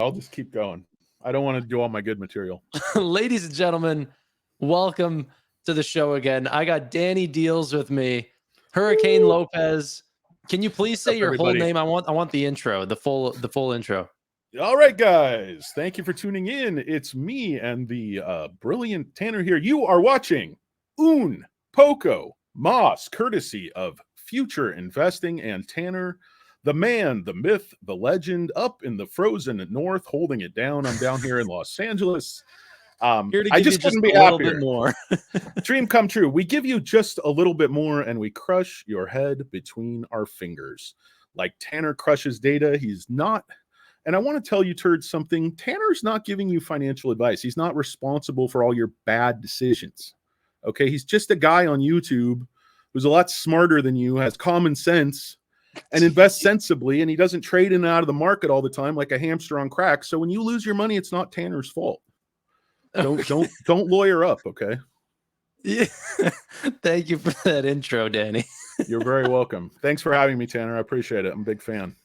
I'll just keep going. I don't want to do all my good material. Ladies and gentlemen, welcome to the show again. I got DannyDealz with me, Hurricane Lopez. Can you please say your whole name? I want the intro, the full intro. All right, guys. Thank you for tuning in. It's me and the brilliant Tanner here. You are watching Un Poco Mas, courtesy of Future Investing and Tanner, the man, the myth, the legend, up in the frozen north, holding it down. I'm down here in Los Angeles. I just couldn't be happier. Bit more. Dream come true. We give you just a little bit more, and we crush your head between our fingers. Like Tanner crushes data, he's not. And I want to tell you, turds, something. Tanner's not giving you financial advice. He's not responsible for all your bad decisions. Okay, he's just a guy on YouTube who's a lot smarter than you, has common sense, and invests sensibly, and he doesn't trade in and out of the market all the time like a hamster on crack. So when you lose your money, it's not Tanner's fault. Don't lawyer up, okay? Yeah. Thank you for that intro, Danny. You're very welcome. Thanks for having me, Tanner. I appreciate it. I'm a big fan.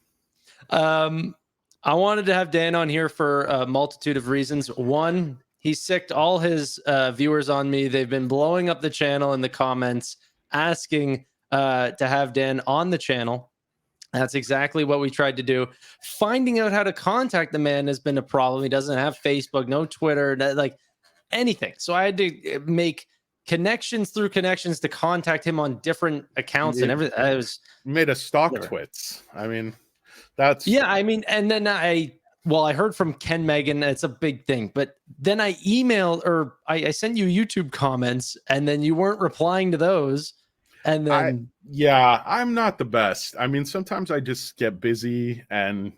I wanted to have Dan on here for a multitude of reasons. One, he sicked all his viewers on me. They've been blowing up the channel in the comments, asking to have Dan on the channel. That's exactly what we tried to do. Finding out how to contact the man has been a problem. He doesn't have Facebook, no Twitter, like anything. So I had to make connections through connections to contact him on different accounts and everything. I was made a stock twits. I mean, that's and then I heard from Ken Megan. It's a big thing, but then I emailed or I sent you YouTube comments, and then you weren't replying to those. And then I'm not the best. I mean, sometimes I just get busy, and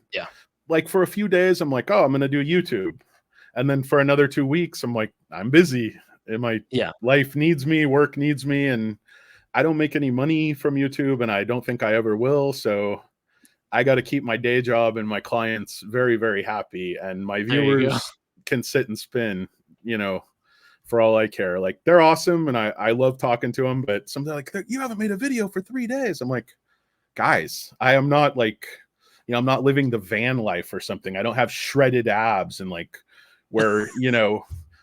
like for a few days, I'm like, oh, I'm gonna do YouTube, and then for another 2 weeks, I'm like, I'm busy. And my life needs me, work needs me, and I don't make any money from YouTube, and I don't think I ever will. So I got to keep my day job and my clients very, very happy, and my viewers can sit and spin, for all I care. Like, they're awesome, and I love talking to them, but something like, you haven't made a video for 3 days. I'm like, guys, I am not like, I'm not living the van life or something. I don't have shredded abs and like wear,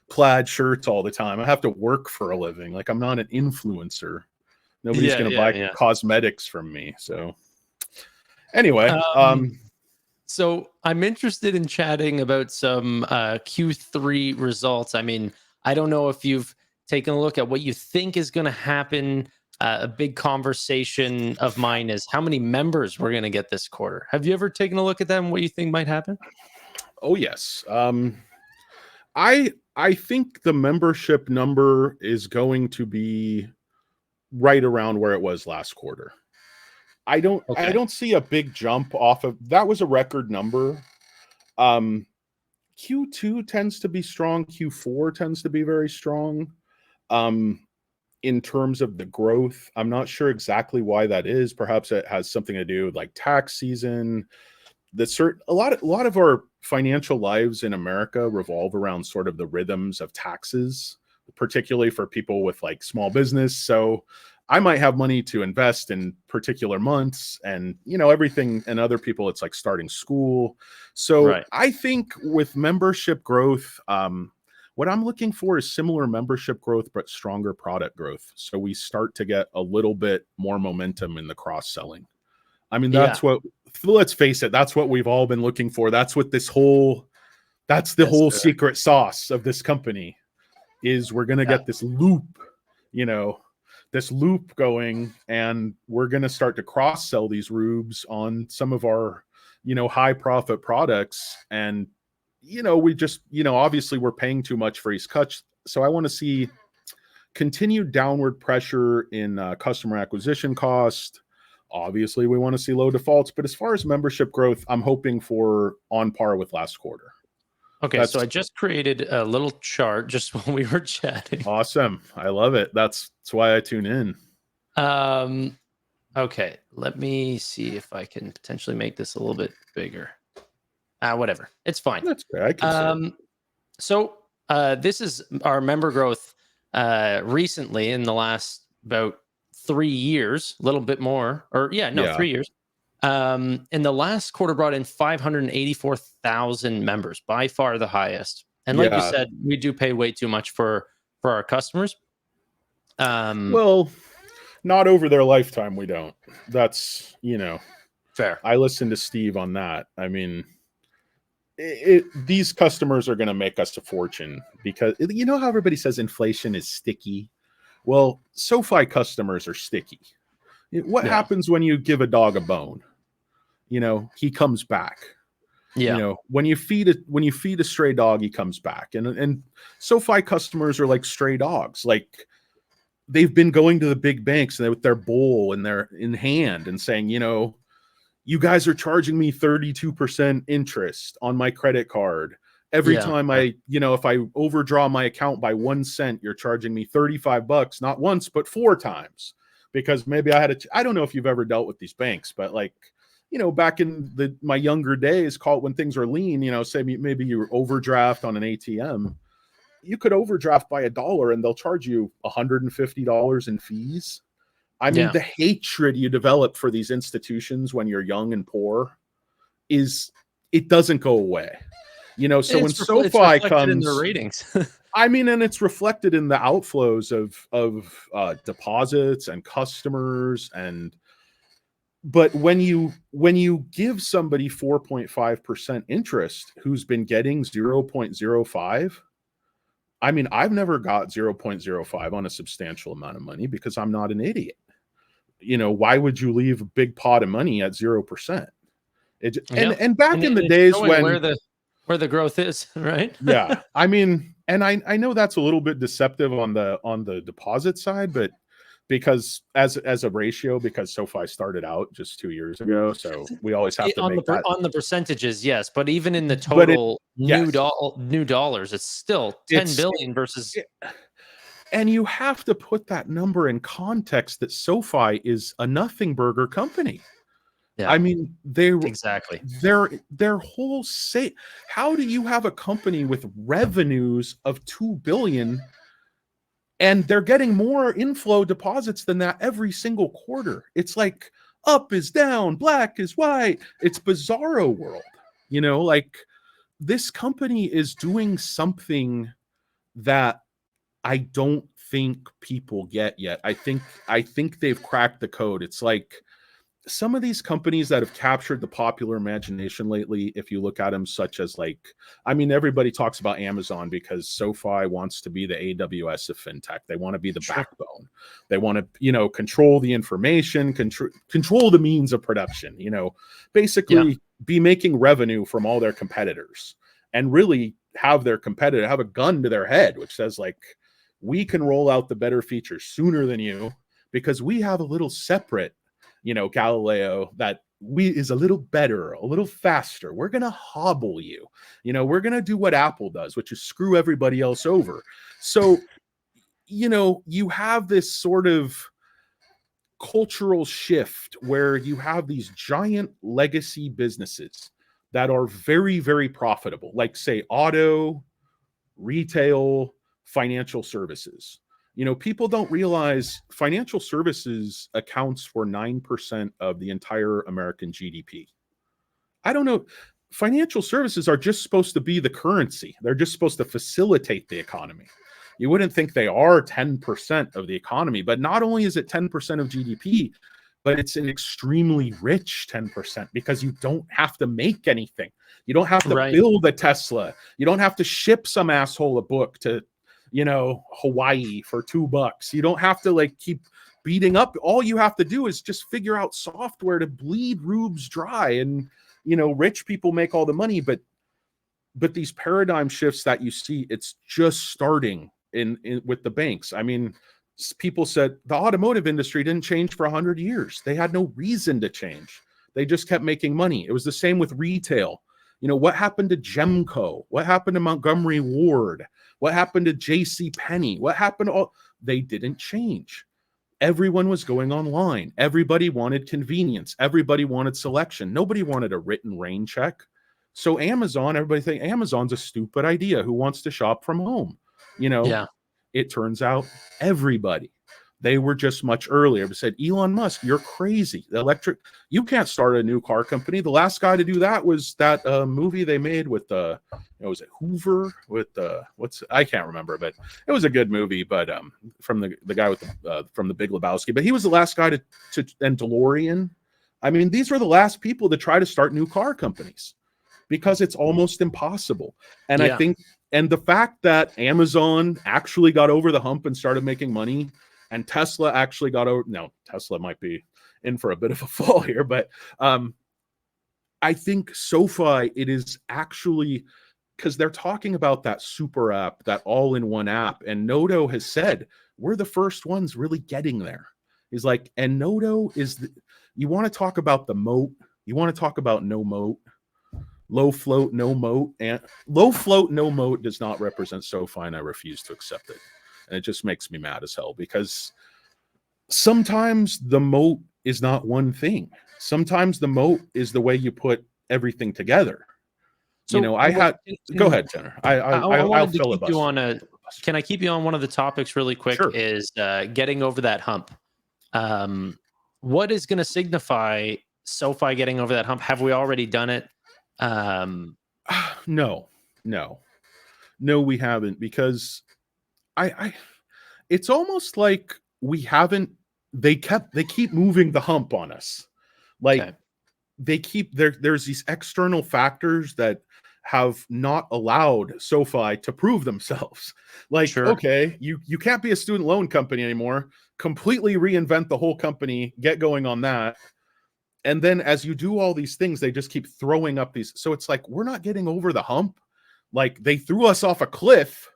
plaid shirts all the time. I have to work for a living. Like, I'm not an influencer. Nobody's going to buy cosmetics from me. So anyway, so I'm interested in chatting about some Q3 results. I mean, I don't know if you've taken a look at what you think is going to happen. A big conversation of mine is how many members we're going to get this quarter. Have you ever taken a look at that and what you think might happen? Oh, yes. I think the membership number is going to be right around where it was last quarter. I don't see a big jump off of that. Was a record number. Q2 tends to be strong. Q4 tends to be very strong. In terms of the growth, I'm not sure exactly why that is. Perhaps it has something to do with like tax season. A lot of our financial lives in America revolve around sort of the rhythms of taxes, particularly for people with like small business. So I might have money to invest in particular months, and everything, and other people it's like starting school. So I think with membership growth, what I'm looking for is similar membership growth but stronger product growth, so we start to get a little bit more momentum in the cross-selling. I mean, let's face it, that's what we've all been looking for. That's what that's the whole secret sauce of this company is. We're going to get this loop, going, and we're going to start to cross-sell these rubes on some of our, high profit products. And, we just, obviously we're paying too much for these cuts. So I want to see continued downward pressure in customer acquisition cost. Obviously we want to see low defaults, but as far as membership growth, I'm hoping for on par with last quarter. Okay, so I just created a little chart just when we were chatting. Awesome. I love it. That's why I tune in. Okay, let me see if I can potentially make this a little bit bigger. Whatever. It's fine. That's great. I can so this is our member growth recently in the last about 3 years, a little bit more, or 3 years. And the last quarter brought in 584,000 members, by far the highest. And like you said, we do pay way too much for our customers. Well, not over their lifetime, we don't. That's, fair. I listened to Steve on that. I mean, these customers are going to make us a fortune because you know how everybody says inflation is sticky? Well, SoFi customers are sticky. What happens when you give a dog a bone? He comes back. Yeah. When you feed a stray dog, he comes back. And SoFi customers are like stray dogs. Like, they've been going to the big banks with their bowl in hand and saying, you guys are charging me 32% interest on my credit card. Every time if I overdraw my account by 1 cent, you're charging me $35, not once, but 4 times. Because maybe I don't know if you've ever dealt with these banks, but like, back in my younger days, when things are lean, say maybe you overdraft on an ATM, you could overdraft by $1 and they'll charge you $150 in fees. I mean, the hatred you develop for these institutions when you're young and poor it doesn't go away. So when SoFi comes in their ratings. I mean, and it's reflected in the outflows of deposits and customers. But when you give somebody 4.5% interest who's been getting 0.05, I mean, I've never got 0.05 on a substantial amount of money because I'm not an idiot. Why would you leave a big pot of money at 0%? And back in the days when where the growth is, right? Yeah. I mean, and I know that's a little bit deceptive on the deposit side, but because as a ratio, because SoFi started out just 2 years ago, so we always have to make that on the percentages, yes, but even in the total new dollars, it's still 10 billion versus. And you have to put that number in context that SoFi is a nothing burger company. Yeah. I mean, exactly their whole how do you have a company with revenues of 2 billion and they're getting more inflow deposits than that every single quarter? It's like up is down, black is white. It's bizarro world. Like, this company is doing something that I don't think people get yet. I think they've cracked the code. It's like some of these companies that have captured the popular imagination lately, if you look at them, such as everybody talks about Amazon because SoFi wants to be the AWS of fintech. They want to be the backbone. They want to, control the information, control the means of production, basically be making revenue from all their competitors and really have their competitor have a gun to their head, which says we can roll out the better features sooner than you because we have a little separate Galileo that is a little better, a little faster. We're going to hobble you. We're going to do what Apple does, which is screw everybody else over. So, you have this sort of cultural shift where you have these giant legacy businesses that are very, very profitable, like say auto, retail, financial services. People don't realize financial services accounts for 9% of the entire American GDP. I don't know. Financial services are just supposed to be the currency. They're just supposed to facilitate the economy. You wouldn't think they are 10% of the economy, but not only is it 10% of GDP, but it's an extremely rich 10% because you don't have to make anything. You don't have to build a Tesla. You don't have to ship some asshole a book to Hawaii for $2. You don't have to keep beating up. All you have to do is just figure out software to bleed rubes dry, and rich people make all the money. But these paradigm shifts that you see, it's just starting in with the banks. I mean, people said the automotive industry didn't change for 100 years. They had no reason to change. They just kept making money. It was the same with retail. What happened to Gemco? What happened to Montgomery Ward? What happened to J.C. Penney? What happened to they didn't change. Everyone was going online. Everybody wanted convenience. Everybody wanted selection. Nobody wanted a written rain check. So everybody thinks Amazon's a stupid idea. Who wants to shop from home? It turns out everybody. They were just much earlier. They said, Elon Musk, you're crazy. You can't start a new car company. The last guy to do that was that movie they made with was it Hoover with I can't remember, but it was a good movie. But from the guy with from the Big Lebowski. But he was the last guy and DeLorean. I mean, these were the last people to try to start new car companies because it's almost impossible. And I think, and the fact that Amazon actually got over the hump and started making money, and Tesla actually got over. No, Tesla might be in for a bit of a fall here, but I think SoFi, it is actually, because they're talking about that super app, that all-in-one app, and Noto has said we're the first ones really getting there. He's like, and Noto is you want to talk about the moat, you want to talk about no moat, low float, no moat, and low float, no moat does not represent SoFi, and I refuse to accept it. And it just makes me mad as hell, because sometimes the moat is not one thing. Sometimes the moat is the way you put everything together. So, go ahead, Jenner. I'll keep you on can I keep you on one of the topics really quick? Sure. Is getting over that hump. What is going to signify SoFi getting over that hump? Have we already done it? No, we haven't, because it's almost like we haven't. They keep moving the hump on us, like they keep there's these external factors that have not allowed SoFi to prove themselves. Like, okay, you can't be a student loan company anymore. Completely reinvent the whole company, get going on that. And then as you do all these things, they just keep throwing up these. So it's like, we're not getting over the hump. Like, they threw us off a cliff,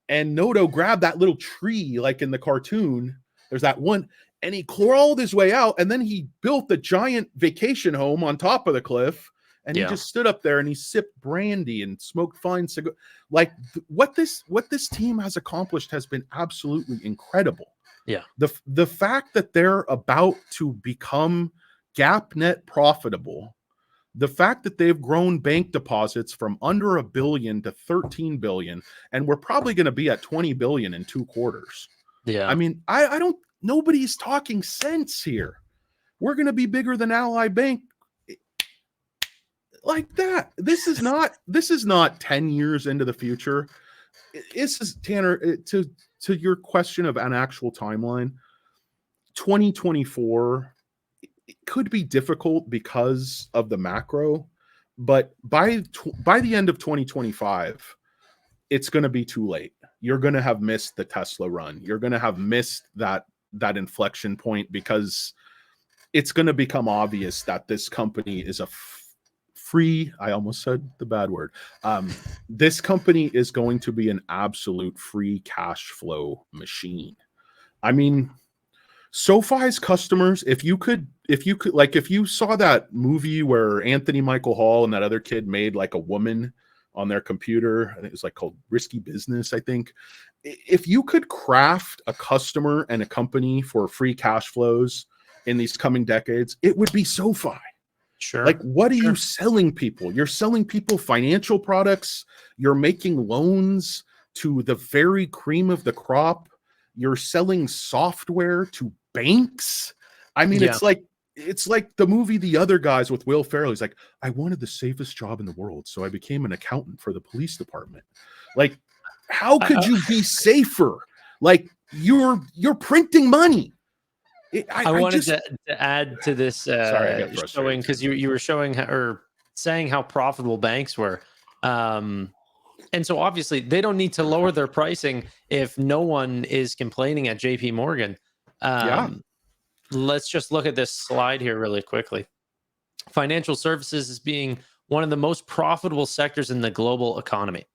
and Noto grabbed that little tree, like in the cartoon. There's that one, and he crawled his way out, and then he built the giant vacation home on top of the cliff, and he just stood up there and he sipped brandy and smoked fine cigars. Like, what this team has accomplished has been absolutely incredible. Yeah. The fact that they're about to become GAAP net profitable, the fact that they've grown bank deposits from under $1 billion to $13 billion, and we're probably going to be at $20 billion in 2 quarters. Yeah. I mean, nobody's talking sense here. We're going to be bigger than Ally Bank like that. This is not 10 years into the future. This is, Tanner, to your question of an actual timeline, 2024 could be difficult because of the macro, but by the end of 2025, it's going to be too late. You're going to have missed the Tesla run. You're going to have missed that inflection point, because it's going to become obvious that this company is a free, I almost said the bad word. This company is going to be an absolute free cash flow machine. I mean, SoFi's customers, if you saw that movie where Anthony Michael Hall and that other kid made like a woman on their computer, I think it was like called Risky Business, I think. If you could craft a customer and a company for free cash flows in these coming decades, it would be SoFi. Sure. Like, what are you selling people? You're selling people financial products. You're making loans to the very cream of the crop. You're selling software to banks. I mean, it's like the movie The Other Guys with Will Ferrell. He's like, I wanted the safest job in the world, so I became an accountant for the police department. Like, how could you be safer? Like, you're printing money. I wanted to add to this showing, because you were showing or saying how profitable banks were. And so obviously they don't need to lower their pricing if no one is complaining at JP Morgan. Let's just look at this slide here really quickly. Financial services is being one of the most profitable sectors in the global economy.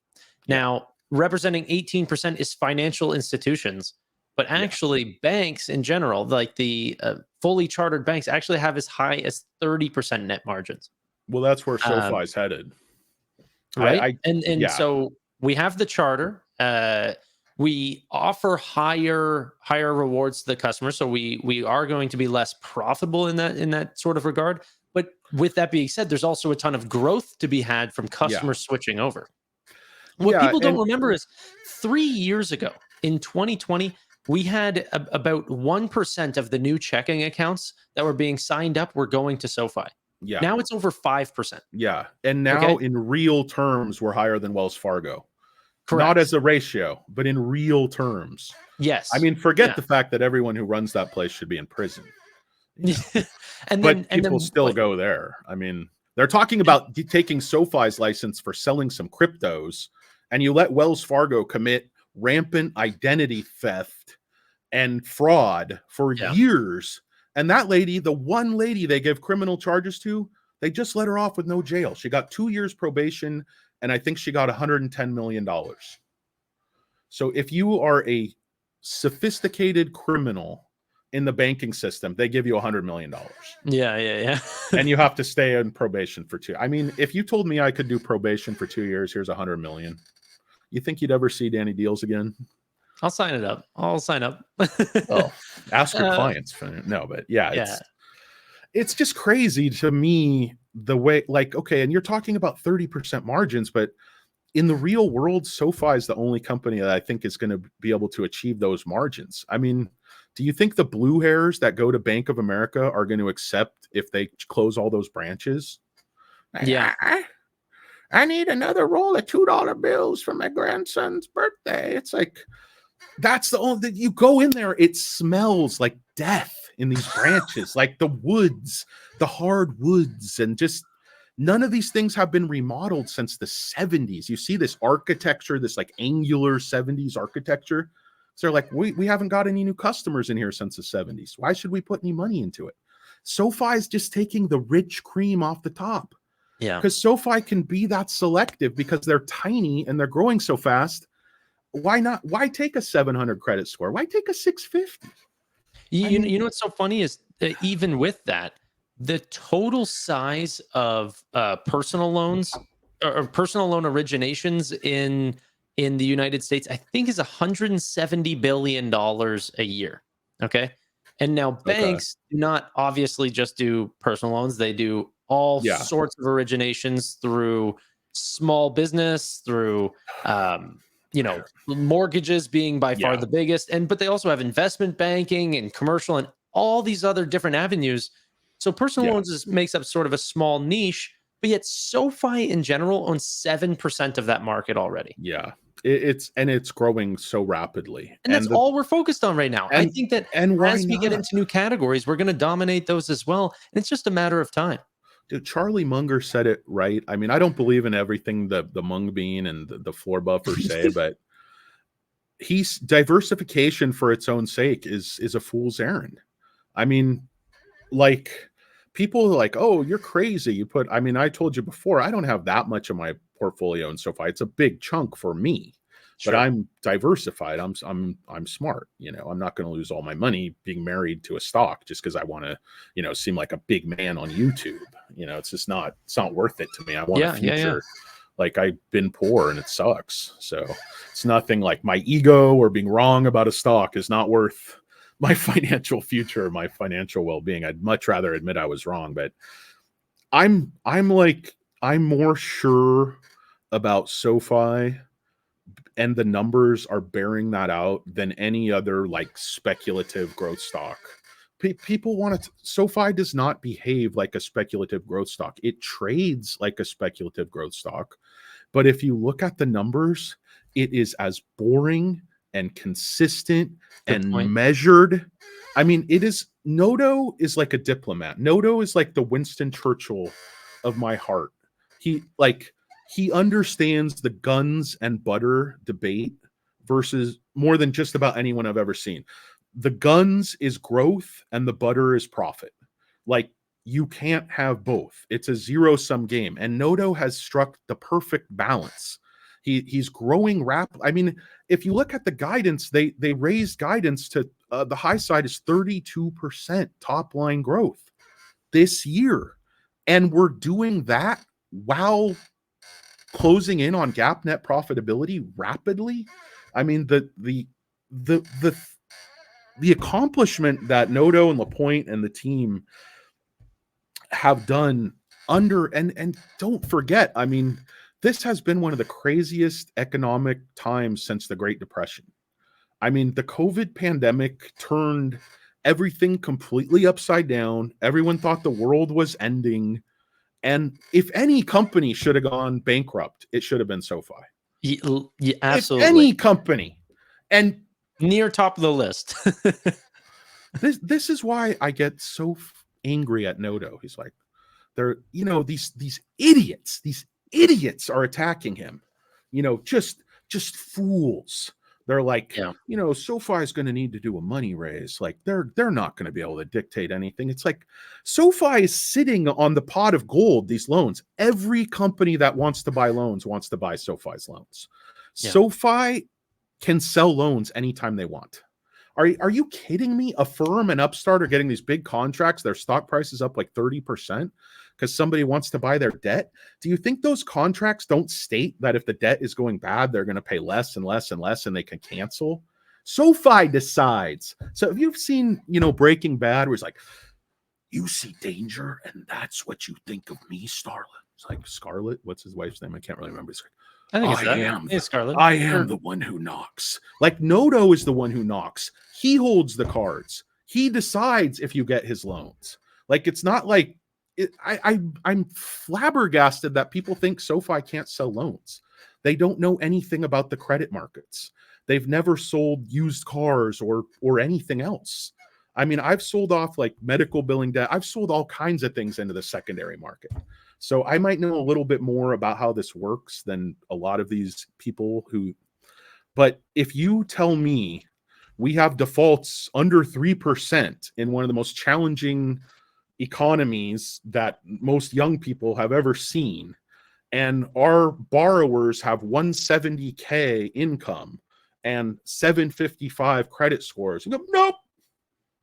Now, representing 18% is financial institutions, but actually banks in general, like the fully chartered banks, actually have as high as 30% net margins. Well, that's where SoFi's headed. Right. So we have the charter. We offer higher rewards to the customer. So we are going to be less profitable in that sort of regard. But with that being said, there's also a ton of growth to be had from customers switching over. What people don't remember is 3 years ago in 2020, we had about 1% of the new checking accounts that were being signed up were going to SoFi. Yeah. Now it's over 5%. Yeah. And now Okay. in real terms, we're higher than Wells Fargo. Correct. Not as a ratio, but in real terms. Yes. I mean, forget the fact that everyone who runs that place should be in prison. You know? But people still go there. I mean, they're talking about taking SoFi's license for selling some cryptos, and you let Wells Fargo commit rampant identity theft and fraud for years. And that lady, the one lady they give criminal charges to, they just let her off with no jail. She got 2 years probation, and I think she got $110 million. So if you are a sophisticated criminal in the banking system, they give you $100 million. Yeah. And you have to stay in probation for 2. I mean, if you told me I could do probation for 2 years, here's $100 million. You think you'd ever see DannyDealz again? I'll sign it up. I'll sign up. Oh, ask your clients. No, but yeah, it's just crazy to me the way, like, okay, and you're talking about 30% margins, but in the real world, SoFi is the only company that I think is going to be able to achieve those margins. I mean, do you think the blue hairs that go to Bank of America are going to accept if they close all those branches? Yeah. I need another roll of $2 bills for my grandson's birthday. It's like, that's the only, you go in there, it smells like death in these branches, like the woods, the hard woods, and just none of these things have been remodeled since the 70s. You see this architecture, this like angular 70s architecture. So they're like, we haven't got any new customers in here since the 70s. Why should we put any money into it? SoFi is just taking the rich cream off the top. Yeah. Because SoFi can be that selective because they're tiny and they're growing so fast. Why not? Why take a 700 credit score? Why take a 650? You know what's so funny is that even with that, the total size of personal loans or personal loan originations in the United States, I think, is $170 billion a year. Okay. And now banks do not obviously just do personal loans. They do all sorts of originations through small business, through mortgages being by far the biggest. But they also have investment banking and commercial and all these other different avenues. So personal loans makes up sort of a small niche, but yet SoFi in general owns 7% of that market already. Yeah. It's growing so rapidly. And that's all we're focused on right now. I think that as we get into new categories, we're going to dominate those as well. And it's just a matter of time. Dude, Charlie Munger said it right. I mean, I don't believe in everything the Mung Bean and the floor buffers say, but diversification for its own sake is a fool's errand. I mean, like, people are like, oh, you're crazy. I told you before, I don't have that much of my portfolio in SoFi. It's a big chunk for me, but I'm diversified. I'm smart. I'm not going to lose all my money being married to a stock just because I want to, seem like a big man on YouTube. It's just it's not worth it to me. I want a future. Yeah. Like, I've been poor and it sucks. So it's nothing like my ego or being wrong about a stock is not worth my financial future, my financial well-being. I'd much rather admit I was wrong, but I'm more sure about SoFi, and the numbers are bearing that out, than any other like speculative growth stock. People want to. SoFi does not behave like a speculative growth stock. It trades like a speculative growth stock, but if you look at the numbers, it is as boring and consistent and measured. I mean, Noto is like a diplomat. Noto is like the Winston Churchill of my heart. He understands the guns and butter debate versus more than just about anyone I've ever seen. The guns is growth and the butter is profit. Like, you can't have both. It's a zero-sum game. And Noto has struck the perfect balance. He's growing rapidly. I mean, if you look at the guidance, they raised guidance to the high side is 32% top line growth this year. And we're doing that while closing in on GAAP net profitability rapidly. I mean, the accomplishment that Noto and Lapointe and the team have done and don't forget, I mean, this has been one of the craziest economic times since the Great Depression. I mean, the COVID pandemic turned everything completely upside down. Everyone thought the world was ending. And if any company should have gone bankrupt, it should have been SoFi. Yeah, absolutely. If any company. And near top of the list. this is why I get so angry at Noto. He's like, they're, you know, these idiots are attacking him. You know, just fools. They're like, Yeah. you know, SoFi is going to need to do a money raise. Like they're not going to be able to dictate anything. It's like SoFi is sitting on the pot of gold, these loans. Every company that wants to buy loans wants to buy SoFi's loans. Yeah. SoFi can sell loans anytime they want. Are you kidding me? Affirm and Upstart are getting these big contracts. Their stock price is up like 30% because somebody wants to buy their debt. Do you think those contracts don't state that if the debt is going bad, they're going to pay less and less and less and they can cancel? SoFi decides. So if you've seen, you know, Breaking Bad, where it's like, you see danger and that's what you think of me, Starlet. It's like Scarlet. What's his wife's name? I can't really remember. It's like, I think it's Scarlet. I am the one who knocks. Like Noto is the one who knocks. He holds the cards. He decides if you get his loans. Like it's not like I'm flabbergasted that people think SoFi can't sell loans. They don't know anything about the credit markets. They've never sold used cars or anything else. I mean, I've sold off like medical billing debt. I've sold all kinds of things into the secondary market. So I might know a little bit more about how this works than a lot of these people who, but if you tell me we have defaults under 3% in one of the most challenging economies that most young people have ever seen, and our borrowers have 170K income and 755 credit scores, you go, nope,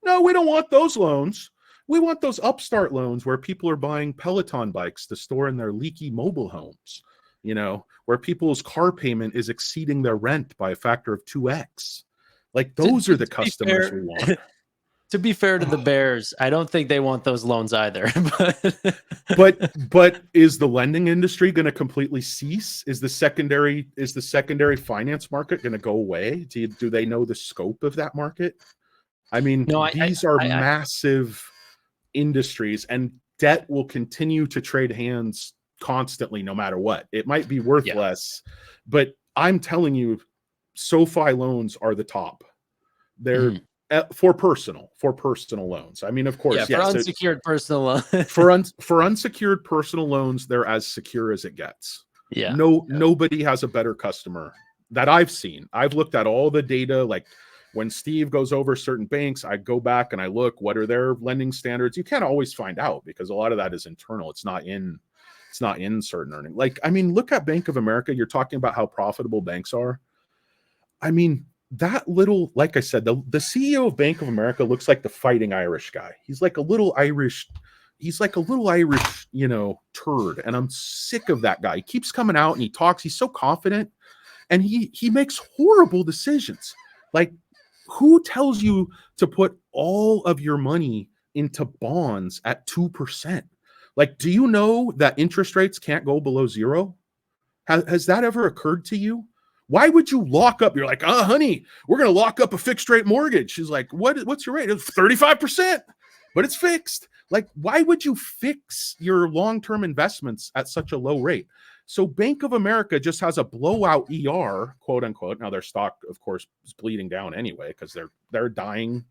no, we don't want those loans. We want those Upstart loans where people are buying Peloton bikes to store in their leaky mobile homes, you know, where people's car payment is exceeding their rent by a factor of 2x. Like those are the customers we want. To be fair to the Bears, I don't think they want those loans either. but is the lending industry going to completely cease? Is the secondary finance market going to go away? Do they know the scope of that market? I mean, these are massive industries, and debt will continue to trade hands constantly no matter what. It might be worth less, but I'm telling you, SoFi loans are the top. They're for personal loans. I mean, of course, for unsecured personal loans. for unsecured personal loans, they're as secure as it gets. Yeah. Nobody has a better customer that I've seen. I've looked at all the data, like when Steve goes over certain banks, I go back and I look, what are their lending standards? You can't always find out because a lot of that is internal. It's not in certain earnings. Like, I mean, look at Bank of America. You're talking about how profitable banks are. I mean, that little, like I said, the CEO of Bank of America looks like the Fighting Irish guy. He's like a little Irish, you know, turd. And I'm sick of that guy. He keeps coming out and he talks. He's so confident and he makes horrible decisions. Like, who tells you to put all of your money into bonds at 2%? Like, do you know that interest rates can't go below 0? Has that ever occurred to you? Why would you lock up? You're like, oh, honey, we're going to lock up a fixed rate mortgage. She's like, what's your rate? It's 35%, but it's fixed. Like, why would you fix your long-term investments at such a low rate? So Bank of America just has a blowout ER, quote unquote. Now their stock, of course, is bleeding down anyway because they're a dying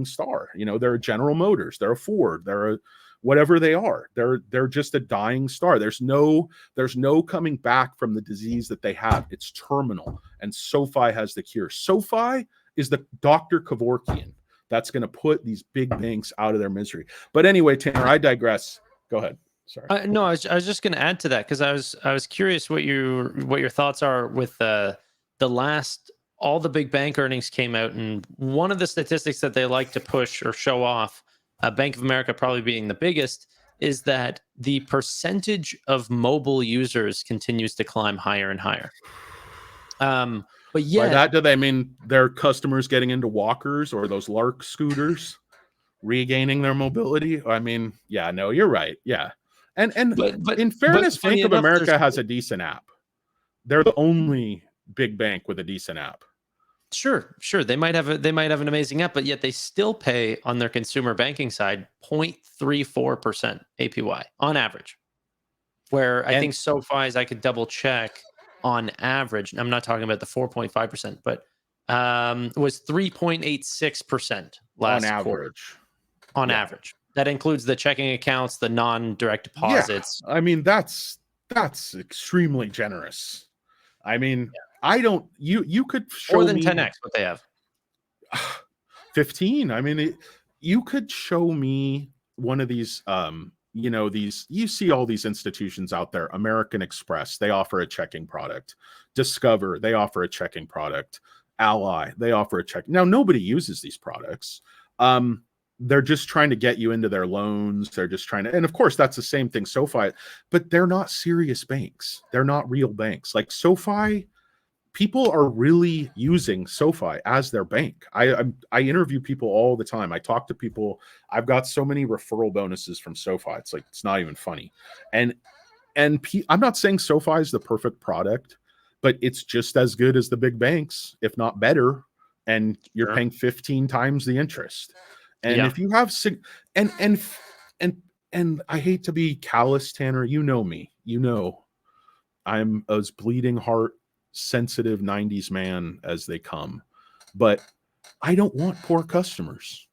star. You know, they're a General Motors, they're a Ford, they're a whatever they are. They're just a dying star. There's no coming back from the disease that they have. It's terminal, and SoFi has the cure. SoFi is the Dr. Kevorkian that's going to put these big banks out of their misery. But anyway, Tanner, I digress. Go ahead. Sorry. No, I was just going to add to that because I was curious what your thoughts are with the last, all the big bank earnings came out, and one of the statistics that they like to push or show off, Bank of America probably being the biggest, is that the percentage of mobile users continues to climb higher and higher. But yeah, by that, do they mean their customers getting into walkers or those Lark scooters, regaining their mobility? I mean, yeah, no, you're right. Yeah. And but in fairness, Bank of America has a decent app. They're the only big bank with a decent app. Sure. They might have an amazing app, but yet they still pay on their consumer banking side 0.34% APY on average. Where I And think SoFi's, I could double check on average. I'm not talking about the 4.5%, but was 3.86% on last quarter average, on yeah. average. That includes the checking accounts, the non-direct Yeah, deposits. I mean that's extremely generous. I mean, I don't. You could More show than me 10x what they have. 15. I mean, you could show me one of these. These, you see all these institutions out there. American Express, they offer a checking product. Discover, they offer a checking product. Ally, they offer a check. Now nobody uses these products. They're just trying to get you into their loans. They're just trying to, and of course that's the same thing SoFi, but they're not serious banks. They're not real banks. Like SoFi, people are really using SoFi as their bank. I interview people all the time. I talk to people. I've got so many referral bonuses from SoFi. It's like, it's not even funny. And I'm not saying SoFi is the perfect product, but it's just as good as the big banks, if not better. And you're paying 15 times the interest. And if you have and I hate to be callous, Tanner, you know me, I'm as bleeding heart sensitive 90s man as they come, but I don't want poor customers.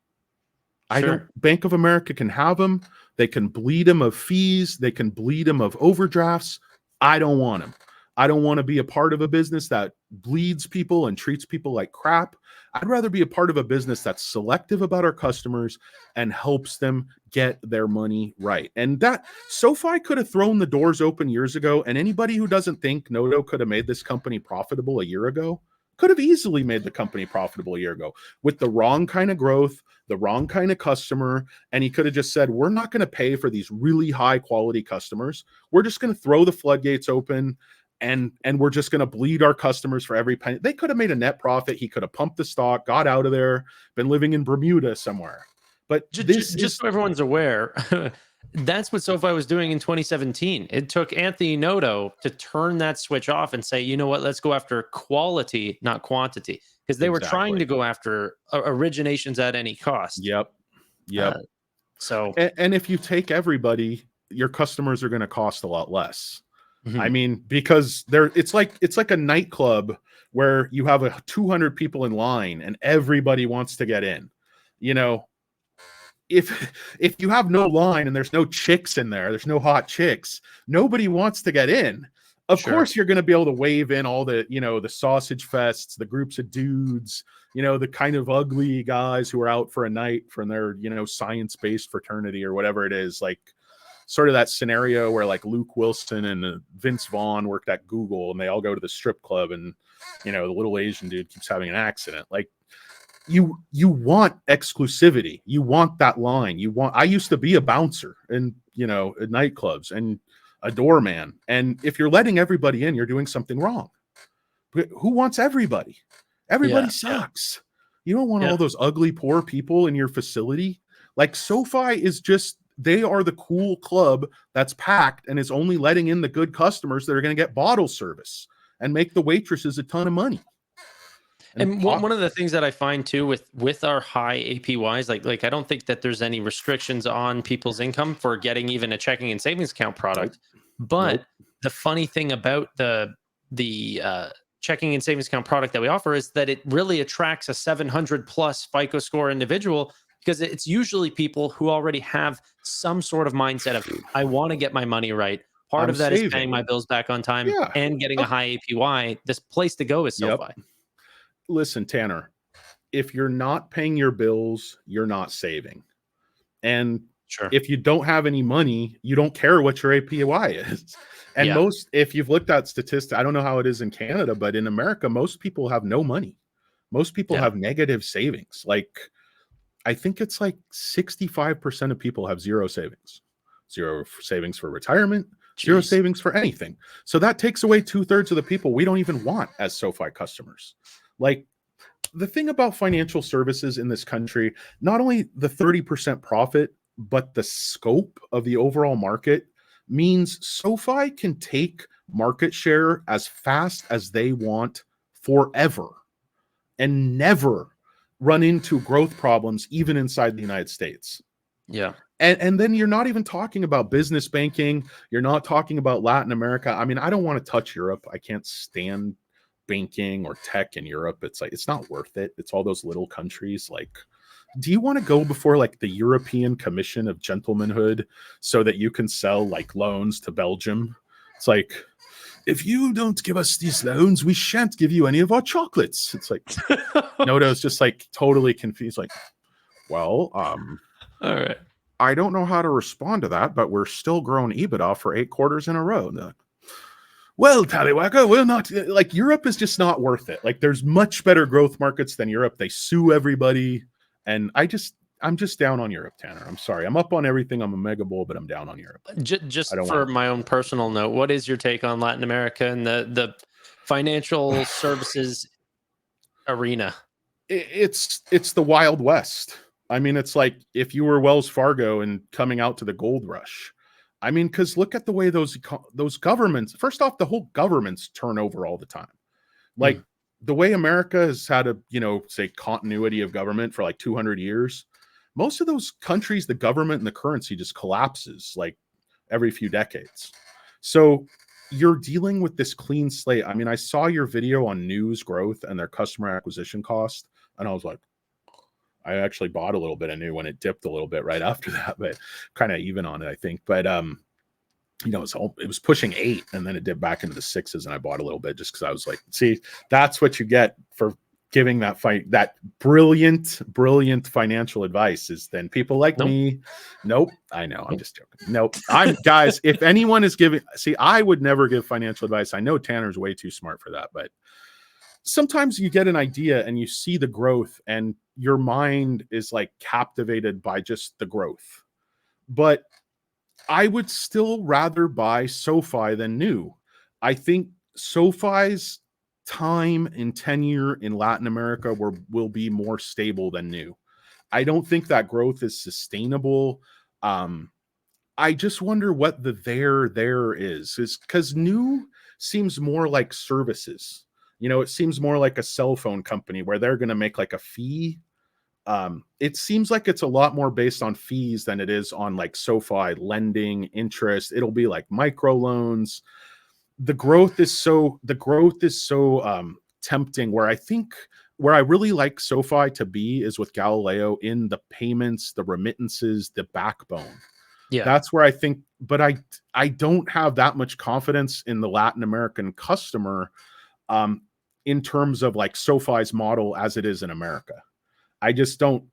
I don't. Bank of America can have them. They can bleed them of fees. They can bleed them of overdrafts. I don't want them. I don't want to be a part of a business that bleeds people and treats people like crap. I'd rather be a part of a business that's selective about our customers and helps them get their money right. And that SoFi could have thrown the doors open years ago. And anybody who doesn't think Noto could have made this company profitable a year ago could have easily made the company profitable a year ago with the wrong kind of growth, the wrong kind of customer. And he could have just said, we're not going to pay for these really high quality customers. We're just going to throw the floodgates open. And we're just going to bleed our customers for every penny. They could have made a net profit. He could have pumped the stock, got out of there, been living in Bermuda somewhere. But just so everyone's aware, that's what SoFi was doing in 2017. It took Anthony Noto to turn that switch off and say, you know what, let's go after quality, not quantity. Because they were trying to go after originations at any cost. Yep. So and if you take everybody, your customers are going to cost a lot less. Mm-hmm. I mean, because it's like a nightclub where you have 200 people in line and everybody wants to get in. If you have no line and there's no chicks in there's no hot chicks, nobody wants to get in. Of course, you're going to be able to wave in all the, the sausage fests, the groups of dudes, the kind of ugly guys who are out for a night from their, science-based fraternity or whatever it is, like sort of that scenario where like Luke Wilson and Vince Vaughn worked at Google and they all go to the strip club and, the little Asian dude keeps having an accident. Like you want exclusivity. You want that line. I used to be a bouncer in, at nightclubs and a doorman. And if you're letting everybody in, you're doing something wrong. But who wants everybody? Everybody sucks. You don't want all those ugly, poor people in your facility. Like SoFi is just, they are the cool club that's packed and is only letting in the good customers that are going to get bottle service and make the waitresses a ton of money. And one of the things that I find too with our high APYs, like I don't think that there's any restrictions on people's income for getting even a checking and savings account product. But the funny thing about the checking and savings account product that we offer is that it really attracts a 700 plus FICO score individual, because it's usually people who already have some sort of mindset of, I want to get my money right. Part of that is paying my bills back on time and getting a high APY. This place to go is SoFi. Listen, Tanner, if you're not paying your bills, you're not saving. And if you don't have any money, you don't care what your APY is. And if you've looked at statistics, I don't know how it is in Canada, but in America, most people have no money. Most people have negative savings. Like, I think it's like 65% of people have zero savings for retirement, zero savings for anything. So that takes away 2/3 of the people we don't even want as SoFi customers. Like, the thing about financial services in this country, not only the 30% profit, but the scope of the overall market means SoFi can take market share as fast as they want forever. and never run into growth problems even inside the United States. Yeah. And then you're not even talking about business banking. You're not talking about Latin America. I mean, I don't want to touch Europe. I can't stand banking or tech in Europe. It's like, it's not worth it. It's all those little countries. Like, do you want to go before like the European Commission of Gentlemanhood so that you can sell like loans to Belgium? It's like, if you don't give us these loans, we shan't give you any of our chocolates. It's like, Noto's just like totally confused. Like, well, all right. I don't know how to respond to that, but we're still growing EBITDA for 8 quarters in a row. Like, well, Tallywhacker, we're not like, Europe is just not worth it. Like, there's much better growth markets than Europe. They sue everybody. And I'm just down on Europe, Tanner. I'm sorry. I'm up on everything. I'm a mega bull, but I'm down on Europe. Just for my own personal note, what is your take on Latin America and the financial services arena? It's the Wild West. I mean, it's like if you were Wells Fargo and coming out to the gold rush. I mean, because look at the way those governments, first off, the whole governments turn over all the time. Like the way America has had a, say continuity of government for like 200 years, most of those countries, the government and the currency just collapses like every few decades. So you're dealing with this clean slate. I mean, I saw your video on news growth and their customer acquisition cost, and I was like, I actually bought a little bit of new when it dipped a little bit right after that, but kind of even on it, I think. But it was pushing 8 and then it dipped back into the 6s, and I bought a little bit just because I was like, see, that's what you get for giving that brilliant financial advice, is then people like me. Nope. I know. I'm just joking. Nope. Guys, if anyone is giving, see, I would never give financial advice. I know Tanner's way too smart for that, but sometimes you get an idea and you see the growth and your mind is like captivated by just the growth. But I would still rather buy SoFi than new. I think SoFi's time and tenure in Latin America will be more stable than new. I don't think that growth is sustainable. I just wonder what the there is because new seems more like services. It seems more like a cell phone company where they're going to make like a fee. It seems like it's a lot more based on fees than it is on like SoFi lending interest. It'll be like micro loans. The growth is so tempting, where I really like SoFi to be is with Galileo in the payments, the remittances, the backbone. Yeah, that's where I think, but I don't have that much confidence in the Latin American customer in terms of like SoFi's model as it is in America. I just don't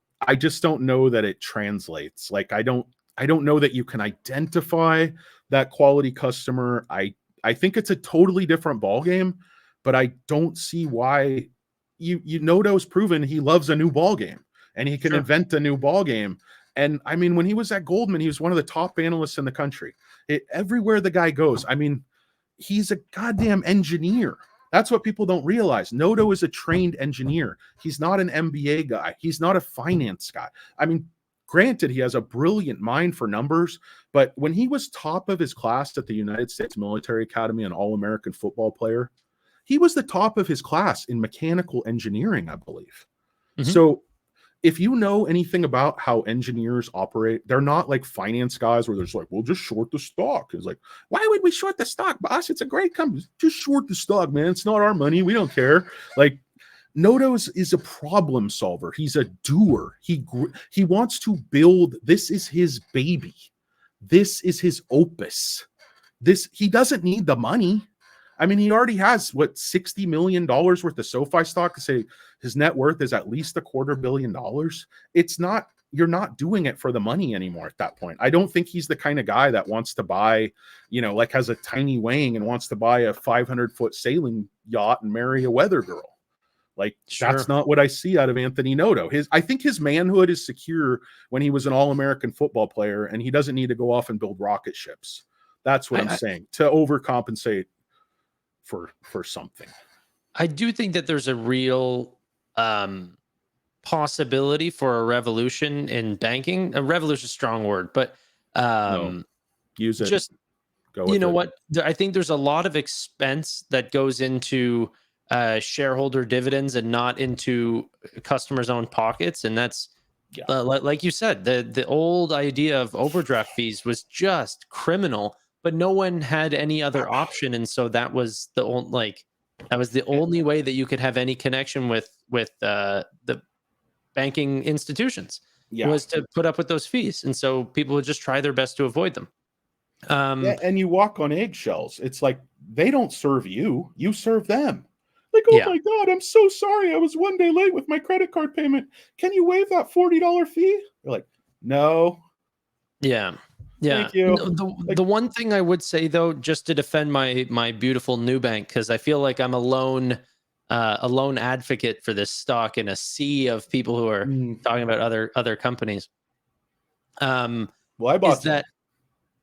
know that it translates. Like I don't know that you can identify that quality customer. I think it's a totally different ballgame, but I don't see why Noto's proven he loves a new ballgame and he can invent a new ballgame. And I mean, when he was at Goldman, he was one of the top analysts in the country. Everywhere the guy goes, I mean, he's a goddamn engineer. That's what people don't realize. Noto is a trained engineer. He's not an MBA guy. He's not a finance guy. I mean, granted, he has a brilliant mind for numbers, but when he was top of his class at the United States Military Academy, an All-American football player, he was the top of his class in mechanical engineering, I believe. Mm-hmm. So if you know anything about how engineers operate, they're not like finance guys where they're just like, we'll just short the stock. It's like, why would we short the stock, boss? It's a great company. Just short the stock, man. It's not our money. We don't care. Like, Noto's is a problem solver. He's a doer. He wants to build. This is his baby. This is his opus. He doesn't need the money. I mean, he already has $60 million worth of SoFi stock. Say his net worth is at least $250 million. It's not, you're not doing it for the money anymore at that point. I don't think he's the kind of guy that wants to buy, like has a tiny wing and wants to buy a 500-foot sailing yacht and marry a weather girl. Like, that's not what I see out of Anthony Noto. I think his manhood is secure when he was an All-American football player, and he doesn't need to go off and build rocket ships. That's what I'm saying, to overcompensate for something. I do think that there's a real possibility for a revolution in banking. A revolution is a strong word, but no, use it. Just go with it. What? I think there's a lot of expense that goes into shareholder dividends and not into customers' own pockets. And that's like you said, the old idea of overdraft fees was just criminal, but no one had any other option, and so that was the only way that you could have any connection with the banking institutions was to put up with those fees, and so people would just try their best to avoid them. And you walk on eggshells. It's like they don't serve you; you serve them. Like, oh my God, I'm so sorry. I was one day late with my credit card payment. Can you waive that $40 fee? You're like, no. Yeah. Thank you. The one thing I would say, though, just to defend my beautiful Nubank, because I feel like I'm a lone advocate for this stock in a sea of people who are talking about other companies. Well, I bought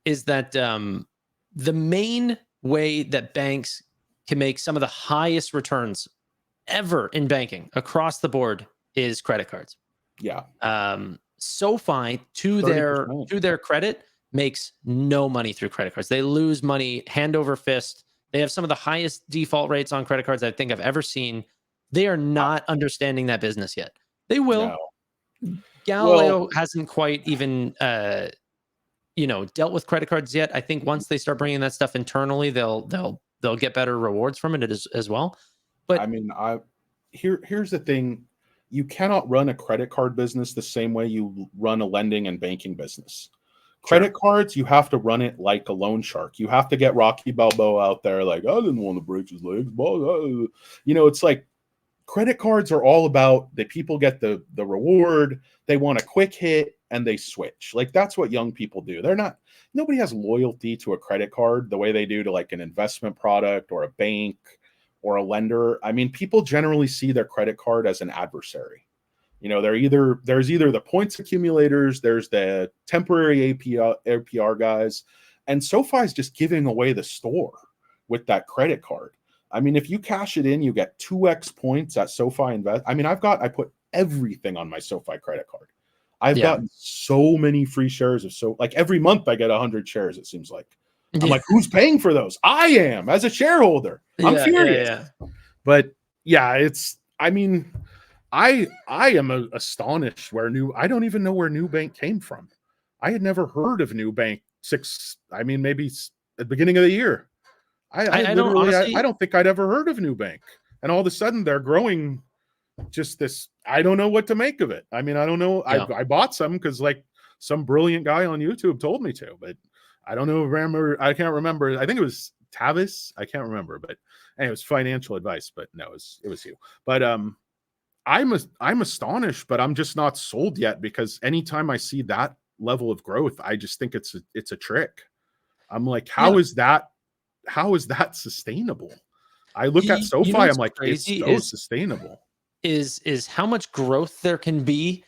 is that the main way that banks can make some of the highest returns ever in banking across the board is credit cards. Yeah. SoFi, to their credit, makes no money through credit cards. They lose money hand over fist. They have some of the highest default rates on credit cards I think I've ever seen. They are not understanding that business yet. They will. No. Galileo hasn't quite even dealt with credit cards yet. I think once they start bringing that stuff internally, they'll get better rewards from it as well. But I mean, here's the thing. You cannot run a credit card business the same way you run a lending and banking business. Credit cards, you have to run it like a loan shark. You have to get Rocky Balboa out there like, I didn't want to break his legs. It's like credit cards are all about the people get the reward. They want a quick hit and they switch. Like that's what young people do. Nobody has loyalty to a credit card the way they do to like an investment product or a bank or a lender. I mean, people generally see their credit card as an adversary. There's either the points accumulators, there's the temporary APR guys, and SoFi is just giving away the store with that credit card. I mean, if you cash it in, you get 2x points at SoFi Invest. I mean, I put everything on my SoFi credit card. I've gotten so many free shares like every month I get 100 shares, it seems like. I'm like, who's paying for those? I am, as a shareholder. I'm furious. But I am astonished I don't even know where Nubank came from. I had never heard of Nubank maybe at the beginning of the year. I don't think I'd ever heard of Nubank. And all of a sudden they're growing just this. I don't know what to make of it. I mean, I don't know. Yeah. I bought some because like some brilliant guy on YouTube told me to, but I don't know. I can't remember. I think it was Tavis. I can't remember, but anyway, it was financial advice, but no, it was you. But I'm astonished, but I'm just not sold yet because anytime I see that level of growth, I just think it's a trick. I'm like, how is that sustainable? I look at SoFi, I'm like, it's so sustainable. Is how much growth there can be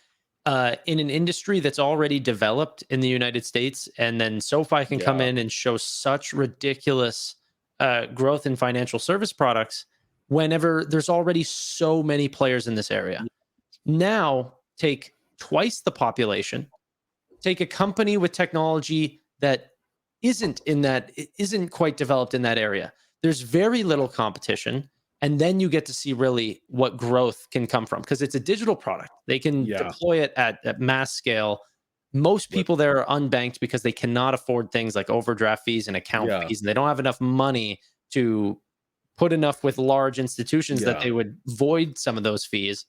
in an industry that's already developed in the United States, and then SoFi can come in and show such ridiculous growth in financial service products whenever there's already so many players in this area. Now, take twice the population, take a company with technology that isn't quite developed in that area. There's very little competition. And then you get to see really what growth can come from because it's a digital product. They can deploy it at mass scale. Most people there are unbanked because they cannot afford things like overdraft fees and account fees, and they don't have enough money to put enough with large institutions that they would void some of those fees.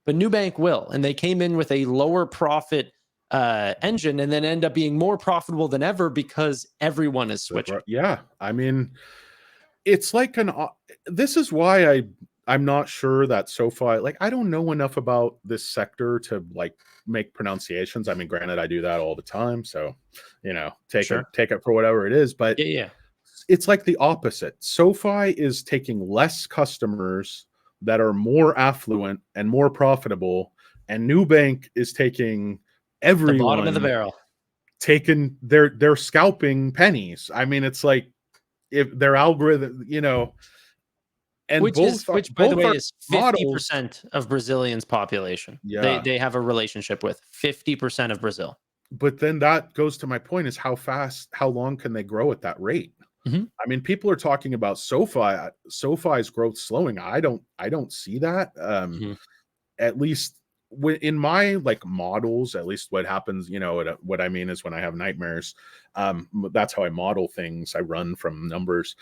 But Nubank will, and they came in with a lower profit engine and then end up being more profitable than ever because everyone is switching. Yeah, I mean, it's like this is why I'm not sure that SoFi, like, I don't know enough about this sector to like make pronunciations. I mean, granted, I do that all the time. So, take it for whatever it is, but it's like the opposite. SoFi is taking less customers that are more affluent and more profitable. And Nubank is taking everyone, the bottom of the barrel, they're scalping pennies. I mean, it's like, if their algorithm, and which by the way is 50% of Brazilians' population. They have a relationship with 50% of Brazil. But then that goes to my point: is how long can they grow at that rate? Mhm. I mean, people are talking about SoFi's growth slowing. I don't see that. Mhm. At least in my like models, at least what happens, what I mean is when I have nightmares, that's how I model things. I run from numbers.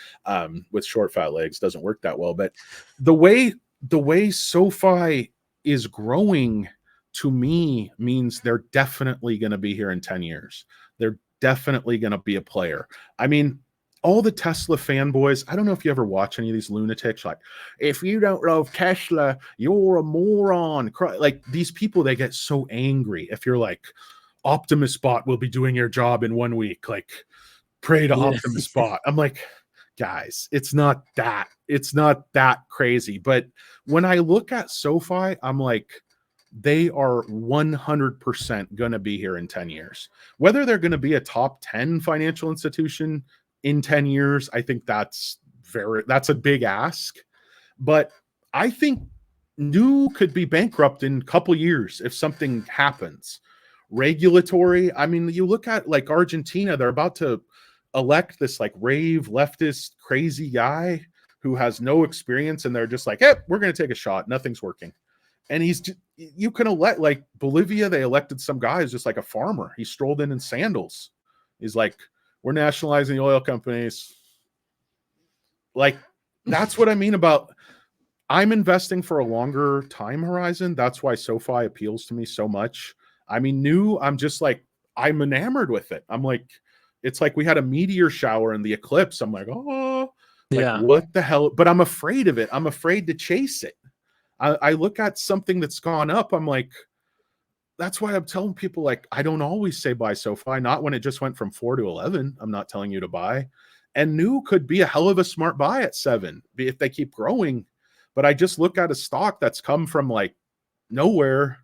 With short fat legs doesn't work that well, but the way SoFi is growing to me means they're definitely going to be here in 10 years. They're definitely going to be a player. I mean, all the Tesla fanboys, I don't know if you ever watch any of these lunatics, like, if you don't love Tesla, you're a moron. Like these people, they get so angry if you're like, Optimus Bot will be doing your job in 1 week. Like, pray to Yeah. Optimus Bot. I'm like, guys, it's not that crazy. But when I look at SoFi, I'm like, they are 100% going to be here in 10 years. Whether they're going to be a top 10 financial institution in 10 years, I think that's a big ask. But I think Nu could be bankrupt in a couple years if something happens. Regulatory, I mean, you look at like Argentina, they're about to elect this like rave leftist crazy guy who has no experience, and they're just like, hey, we're going to take a shot. Nothing's working. And you can elect, like Bolivia, they elected some guy who's just like a farmer. He strolled in sandals. He's like, we're nationalizing the oil companies. Like, that's what I mean about, I'm investing for a longer time horizon. That's why SoFi appeals to me so much. I mean, I'm just like, I'm enamored with it. I'm like, it's like we had a meteor shower in the eclipse. I'm like, oh, like, Yeah. what the hell? But I'm afraid of it. I'm afraid to chase it. I look at something that's gone up. I'm like, that's why I'm telling people, like, I don't always say buy SoFi, not when it just went from 4 to 11. I'm not telling you to buy. And Nu could be a hell of a smart buy at 7 if they keep growing. But I just look at a stock that's come from like nowhere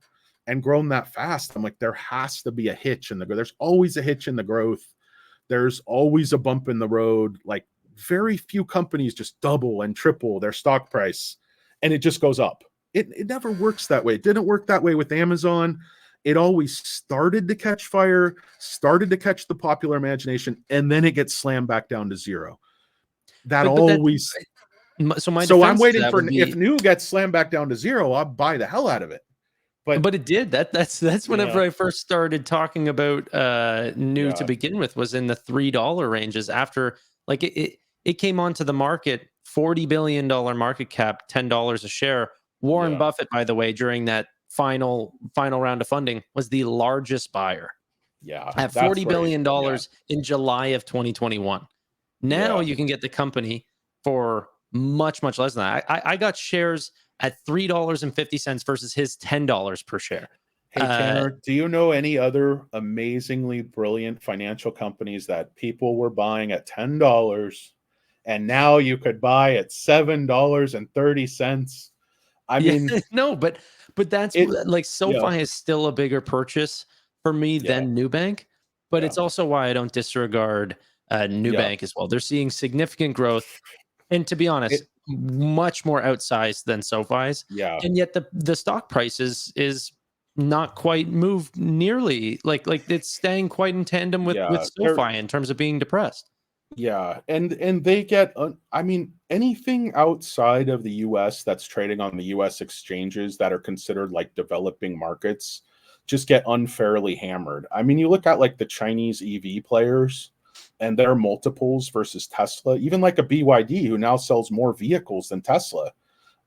and grown that fast. I'm like, there has to be a hitch in there's always a hitch in the growth. There's always a bump in the road. Like, very few companies just double and triple their stock price and it just goes up. It never works that way. It didn't work that way with Amazon. It always started to catch fire, started to catch the popular imagination, and then it gets slammed back down to zero. That But that, always. so my So I'm defense to waiting that for, would be, if Nu gets slammed back down to zero, I'll buy the hell out of it. but it did. That's whenever Yeah. I first started talking about Nu to Yeah. begin with, was in the $3 ranges. After, like, it came onto the market, $40 billion market cap, $10 a share. Warren Yeah. Buffett, by the way, during that final round of funding, was the largest buyer Yeah. at That's $40 right. billion Yeah. in July of 2021. Now Yeah. you can get the company for much, much less than that. I got shares at $3.50 versus his $10 per share. Hey, Tanner, do you know any other amazingly brilliant financial companies that people were buying at $10 and now you could buy at $7.30? I Yeah, mean, no, but that's it, like, yeah, SoFi is still a bigger purchase for me yeah, than Nubank, but yeah, it's also why I don't disregard yeah, Nubank as well. They're seeing significant growth, and to be honest, it, much more outsized than SoFi's, yeah, and yet the stock price is not quite moved nearly, like it's staying quite in tandem with yeah. They're, SoFi in terms of being depressed. yeah, and they get, I mean, anything outside of the US that's trading on the US exchanges that are considered like developing markets just get unfairly hammered. I mean, you look at like the Chinese EV players and their multiples versus Tesla, even like a BYD who now sells more vehicles than Tesla.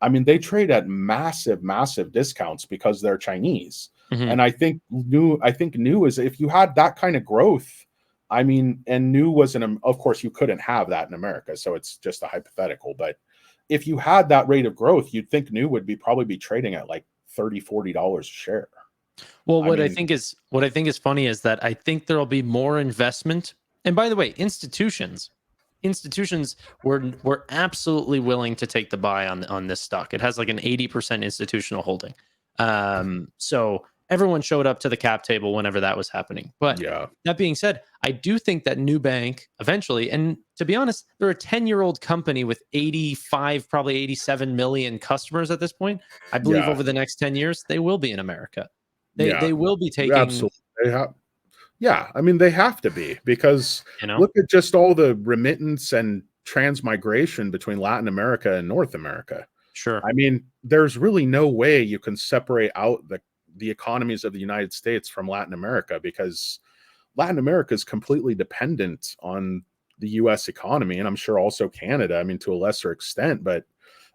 I mean, they trade at massive discounts because they're Chinese. Mhm. And I think Nu is, if you had that kind of growth, I mean, and Nu was of course you couldn't have that in America, so it's just a hypothetical, but if you had that rate of growth, you'd think Nu would probably be trading at like $30-$40 a share. Well, I mean, what I think is funny is that I think there'll be more investment. And by the way, institutions were absolutely willing to take the buy on this stock. It has like an 80% institutional holding. So everyone showed up to the cap table whenever that was happening. But yeah, that being said, I do think that Nubank eventually, and to be honest, they're a 10-year-old company with 85, probably 87 million customers at this point. I believe yeah, over the next 10 years, they will be in America. yeah, They will be taking. absolutely. They have, Yeah, I mean, they have to be, because You know? look at just all the remittance and transmigration between Latin America and North America. Sure. I mean, there's really no way you can separate out the economies of the United States from Latin America, because Latin America is completely dependent on the US economy, and I'm sure also Canada, I mean, to a lesser extent, but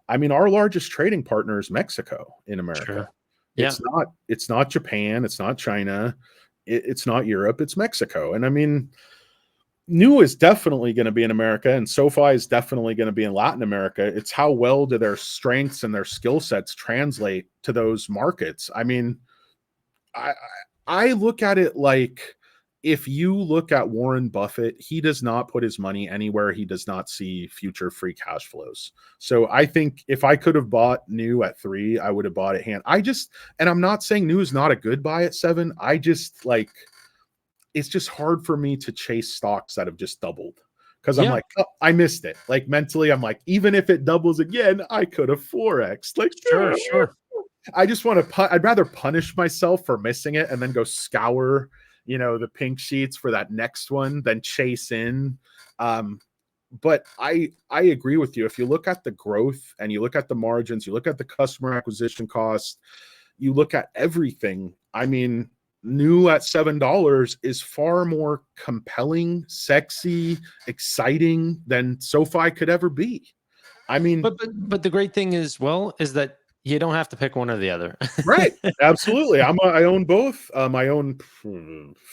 I mean, our largest trading partner is Mexico in America. Sure. Yeah. It's not Japan, it's not China, it's not Europe, it's Mexico. And I mean, New is definitely going to be in America, and SoFi is definitely going to be in Latin America. It's how well do their strengths and their skill sets translate to those markets. I mean, I I look at it like, if you look at Warren Buffett, he does not put his money anywhere he does not see future free cash flows. So I think if I could have bought New at 3, I would have bought it hand. And I'm not saying New is not a good buy at 7. I just like, it's just hard for me to chase stocks that have just doubled, because I'm Yeah. like, oh, I missed it. Like mentally, I'm like, even if it doubles again, I could have 4x. Like, Sure. Sure. I just want to I'd rather punish myself for missing it and then go scour, the pink sheets for that next one than chase in. Um, but I agree with you. If you look at the growth and you look at the margins, you look at the customer acquisition cost, you look at everything. I mean, New at $7 is far more compelling, sexy, exciting than SoFi could ever be. I mean, But the great thing is, well, is that you don't have to pick one or the other. right. Absolutely. I own both. I own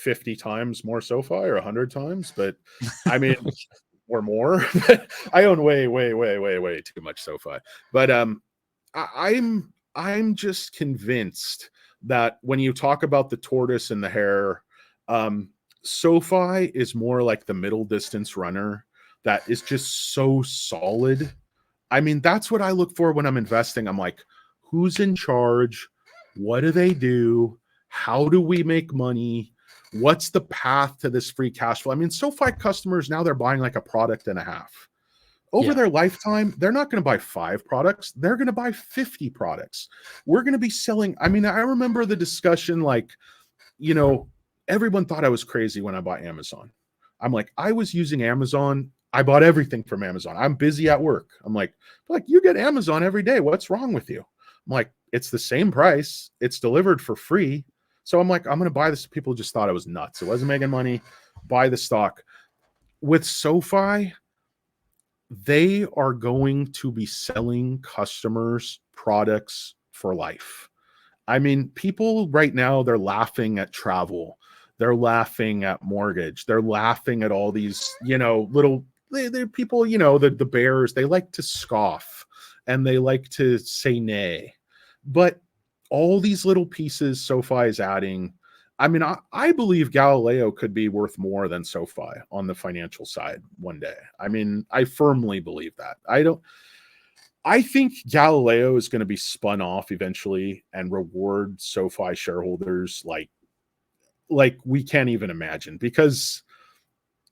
50 times more SoFi, or 100 times, but I mean, or more. I own way, way, way, way, way too much SoFi. But I'm just convinced that when you talk about the tortoise and the hare, SoFi is more like the middle distance runner that is just so solid. I mean, that's what I look for when I'm investing. I'm like, who's in charge? What do they do? How do we make money? What's the path to this free cash flow? I mean, SoFi customers now, they're buying like a product and a half. Over their lifetime, they're not going to buy 5 products. They're going to buy 50 products. We're going to be selling. I mean, I remember the discussion, like, everyone thought I was crazy when I bought Amazon. I'm like, I was using Amazon. I bought everything from Amazon. I'm busy at work. I'm like, you get Amazon every day. What's wrong with you? I'm like, it's the same price. It's delivered for free. So I'm like, I'm going to buy this. People just thought I was nuts. It wasn't making money. Buy the stock. With SoFi, they are going to be selling customers products for life. I mean, people right now, they're laughing at travel. They're laughing at mortgage. They're laughing at all these, little they're people, the bears, they like to scoff and they like to say nay. But all these little pieces SoFi is adding. I mean, I believe Galileo could be worth more than SoFi on the financial side one day. I mean, I firmly believe that. I think Galileo is going to be spun off eventually and reward SoFi shareholders like we can't even imagine, because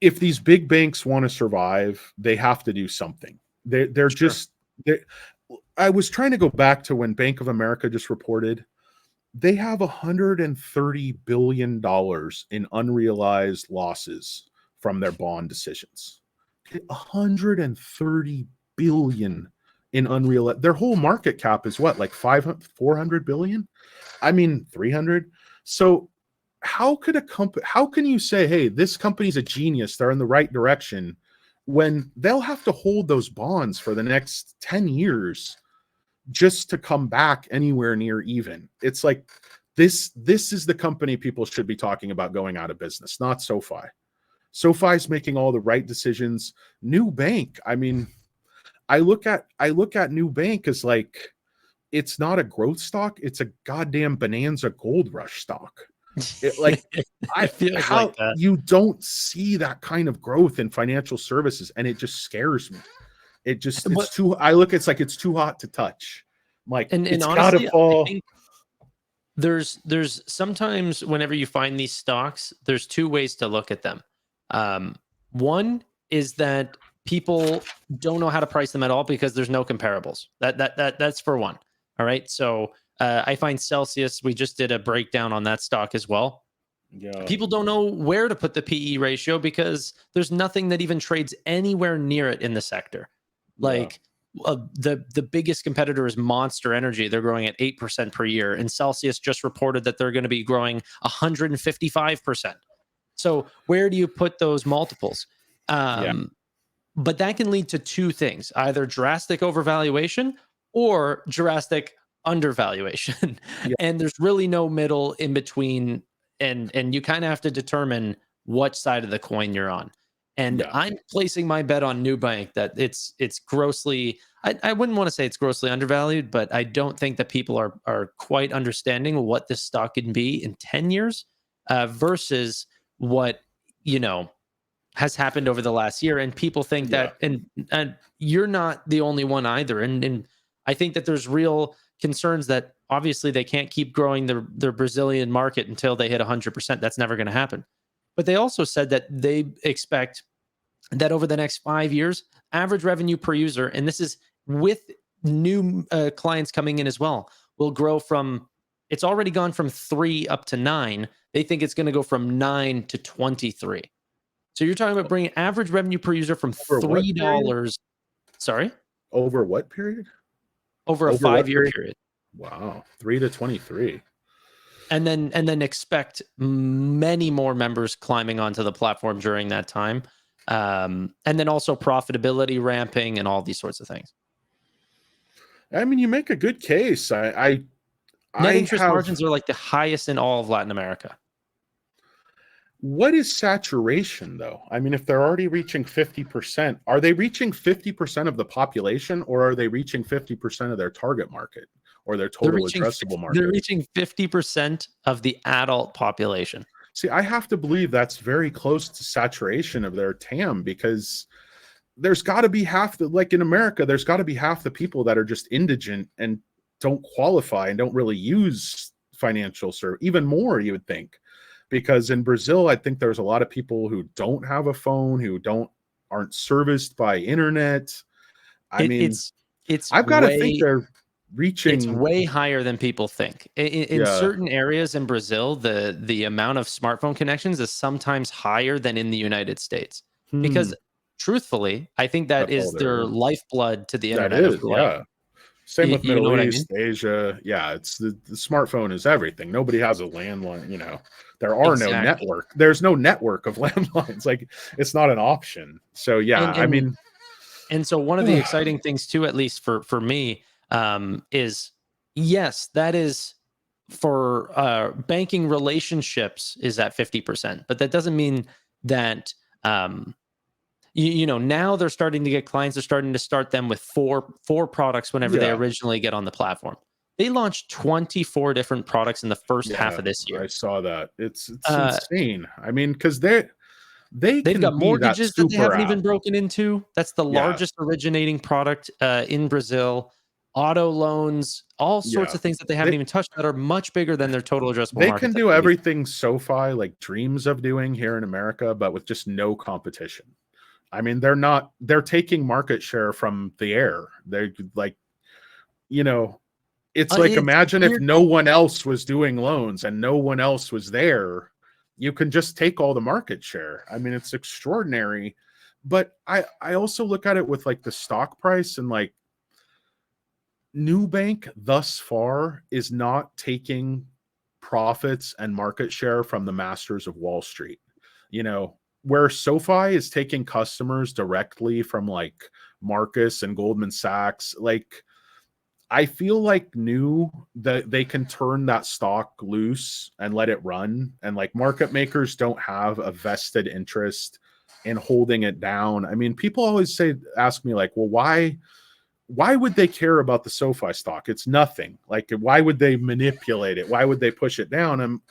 if these big banks want to survive, they have to do something. They're Sure. just I was trying to go back to when Bank of America just reported they have $130 billion in unrealized losses from their bond decisions. 130 billion in unrealized. Their whole market cap is what, like 400 billion? I mean, 300. So how can you say, hey, this company's a genius, they're in the right direction, when they'll have to hold those bonds for the next 10 years just to come back anywhere near even? It's like, this is the company people should be talking about going out of business, not SoFi. SoFi's making all the right decisions. Nubank, I mean, I look at Nubank as like, it's not a growth stock, it's a goddamn bonanza gold rush stock. Like, how like that. you don't see that kind of growth in financial services, and it just scares me. It's too. I look, it's like it's too hot to touch. I'm like, And it's honestly, gotta fall. I think there's sometimes whenever you find these stocks, there's 2 ways to look at them. One is that people don't know how to price them at all because there's no comparables. That's for one. All right. So I find Celsius, we just did a breakdown on that stock as well. Yeah. People don't know where to put the PE ratio because there's nothing that even trades anywhere near it in the sector. Like the biggest competitor is Monster Energy. They're growing at 8% per year, and Celsius just reported that they're going to be growing 155%. So where do you put those multiples? But that can lead to two things: either drastic overvaluation or drastic undervaluation. Yeah. And there's really no middle in between, and you kind of have to determine what side of the coin you're on. And Yeah. I'm placing my bet on Nubank that it's grossly, I wouldn't want to say it's grossly undervalued, but I don't think that people are quite understanding what this stock can be in 10 years versus what, has happened over the last year. And people think that, and you're not the only one either. And I think that there's real concerns that obviously they can't keep growing their Brazilian market until they hit 100%. That's never going to happen. But they also said that they expect that over the next 5 years, average revenue per user, and this is with new clients coming in as well, will grow from, it's already gone from 3 up to 9. They think it's going to go from 9 to 23. So you're talking about bringing average revenue per user from $3. Sorry? Over what period? Over a 5-year period. Wow. 3 to 23. And then expect many more members climbing onto the platform during that time. And then also profitability ramping and all these sorts of things. I mean, you make a good case. Net interest margins are like the highest in all of Latin America. What is saturation, though? I mean, if they're already reaching 50%, are they reaching 50% of the population, or are they reaching 50% of their target market or their total addressable market? They're reaching 50% of the adult population. See, I have to believe that's very close to saturation of their TAM, because there's got to be like in America, there's got to be half the people that are just indigent and don't qualify and don't really use financial service. Even more, you would think. Because in Brazil, I think there's a lot of people who don't have a phone, who aren't serviced by internet. It's I've got to think they're reaching. It's way higher than people think. In certain areas in Brazil, the amount of smartphone connections is sometimes higher than in the United States. Because truthfully, I think that is their lifeblood to the internet. That is, Same with Middle East, Asia. Yeah, it's the smartphone is everything. Nobody has a landline, There are no network. There's no network of landlines. Like, it's not an option. So and so one of the exciting things too, at least for me, is yes, that is for banking relationships is at 50%, but that doesn't mean that now they're starting to get clients. They're starting to start them with four products whenever they originally get on the platform. They launched 24 different products in the first half of this year. I saw that. It's insane. I mean, because they've got mortgages that they haven't even broken into. That's the largest originating product in Brazil. Auto loans, all sorts of things that they haven't even touched that are much bigger than their total addressable market. They can do everything SoFi like dreams of doing here in America, but with just no competition. I mean, they're taking market share from the air. They're like, it's like, imagine if no one else was doing loans and no one else was there, you can just take all the market share. I mean, it's extraordinary. But I also look at it with like the stock price, and like Nubank thus far is not taking profits and market share from the masters of Wall Street. Where SoFi is taking customers directly from like Marcus and Goldman Sachs. Like, I feel like that they can turn that stock loose and let it run. And like, market makers don't have a vested interest in holding it down. I mean, people always ask me like, well, why would they care about the SoFi stock? It's nothing. Like, why would they manipulate it? Why would they push it down? And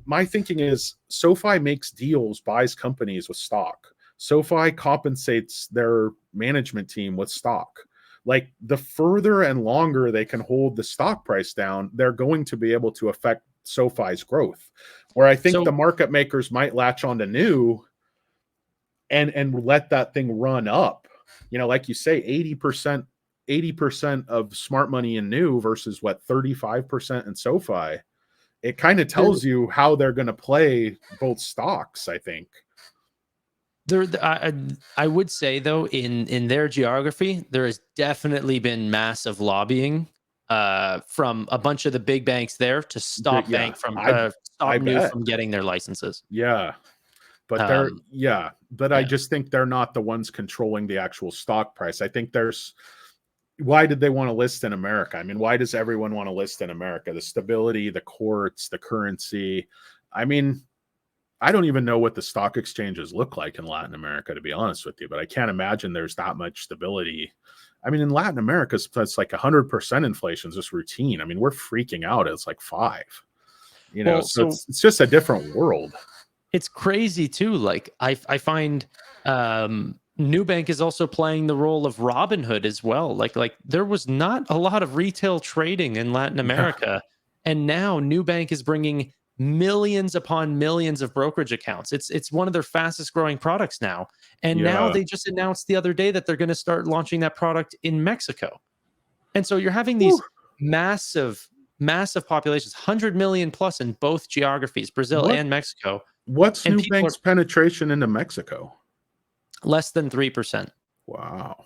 my thinking is SoFi makes deals, buys companies with stock. SoFi compensates their management team with stock. Like, the further and longer they can hold the stock price down, they're going to be able to affect SoFi's growth. Where I think the market makers might latch on to new and let that thing run up. Like you say, 80% of smart money in new versus 35% in SoFi. it kind of tells you how they're going to play both stocks, I think. I would say though, in their geography, there has definitely been massive lobbying from a bunch of the big banks there to stop Yeah, I stop New bet. from getting their licenses. Yeah. But Um, I yeah. just think they're not the ones controlling the actual stock price. I think why did they want to list in America? I mean, why does everyone want to list in America? The stability, the courts, the currency. I mean, I don't even know what the stock exchanges look like in Latin America, to be honest with you, but I can't imagine there's that much stability. I mean, in Latin America, it's like 100% inflation is just routine. I mean, we're freaking out. It's like 5, Well, so it's just a different world. it's crazy too. Like I find Nubank is also playing the role of Robinhood as well. Like there was not a lot of retail trading in Latin America, and now Nubank is bringing millions upon millions of brokerage accounts. It's one of their fastest growing products now. And now Yeah. they just announced the other day that they're going to start launching that product in Mexico. And so you're having Whew. these massive populations, 100 million plus in both geographies, Brazil and Mexico. What's And people Nubank's penetration into Mexico? less than 3%. Wow.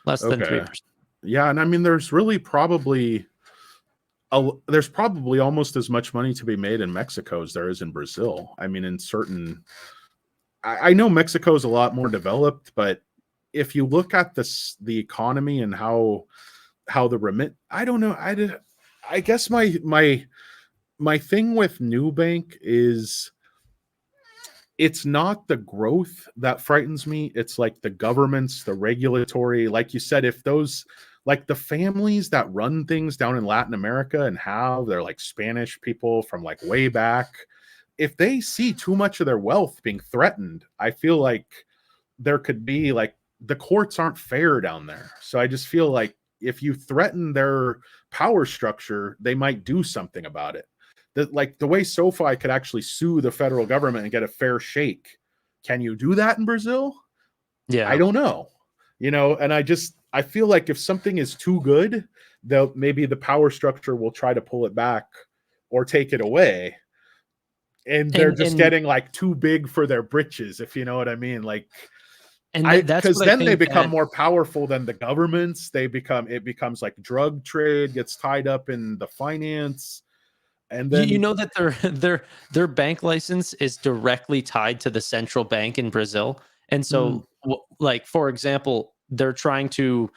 Less than 3%. Yeah, and I mean, there's probably almost as much money to be made in Mexico as there is in Brazil. I mean, in certain, I know Mexico is a lot more developed, but if you look at the economy and how the I don't know. I guess my thing with Nubank is it's not the growth that frightens me. It's like the governments, the regulatory, like you said, if those, like the families that run things down in Latin America and they're like Spanish people from like way back, if they see too much of their wealth being threatened, I feel like there could be like the courts aren't fair down there. So I just feel like if you threaten their power structure, they might do something about it. Like the way SoFi could actually sue the federal government and get a fair shake. Can you do that in Brazil? Yeah. I don't know. And I feel like if something is too good, maybe the power structure will try to pull it back or take it away. And they're just getting like too big for their britches, if you know what I mean. Like, because then they become more powerful than the governments. It becomes like drug trade gets tied up in the finance. And then you know that their bank license is directly tied to the central bank in Brazil. And so like, for example, they're trying to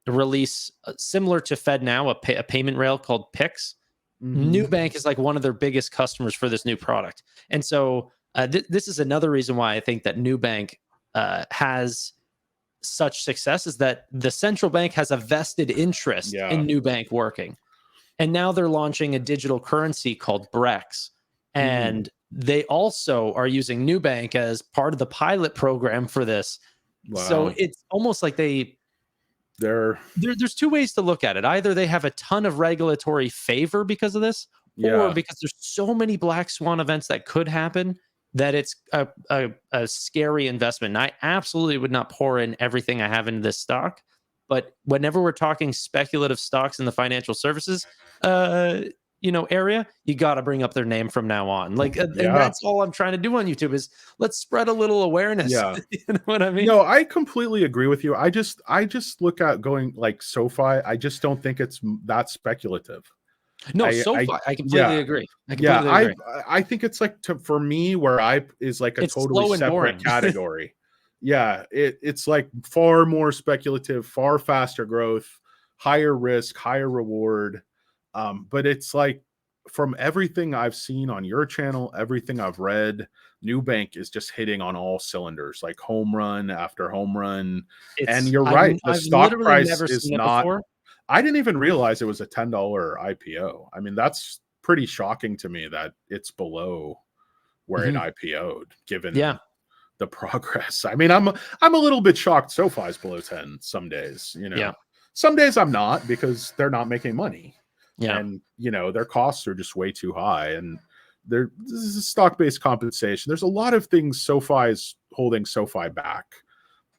release similar to FedNow, a payment rail called Pix. Nubank is like one of their biggest customers for this new product. And so this is another reason why I think that Nubank has such success, is that the central bank has a vested interest in Nubank working. And now they're launching a digital currency called Brex. And they also are using Nubank as part of the pilot program for this. Wow. So it's almost like there's two ways to look at it. Either they have a ton of regulatory favor because of this, or because there's so many black swan events that could happen that it's a scary investment. And I absolutely would not pour in everything I have into this stock. But whenever we're talking speculative stocks in the financial services, area, you got to bring up their name from now on. Like, and that's all I'm trying to do on YouTube is let's spread a little awareness. Yeah. You know what I mean? No, I completely agree with you. I just look at going like SoFi. I just don't think it's that speculative. No, SoFi. I completely agree. I think it's like for me where is like it's totally separate category. Yeah, it's like far more speculative, far faster growth, higher risk, higher reward. But it's like from everything I've seen on your channel, everything I've read, Nubank is just hitting on all cylinders, like home run after home run. And you're right, the stock price is not. I didn't even realize it was a $10 IPO. I mean, that's pretty shocking to me that it's below where it IPO'd, given the progress. I mean, I'm a little bit shocked SoFi's below 10 some days, Some days I'm not, because they're not making money. Yeah. And their costs are just way too high. And this is stock-based compensation. There's a lot of things SoFi's holding SoFi back.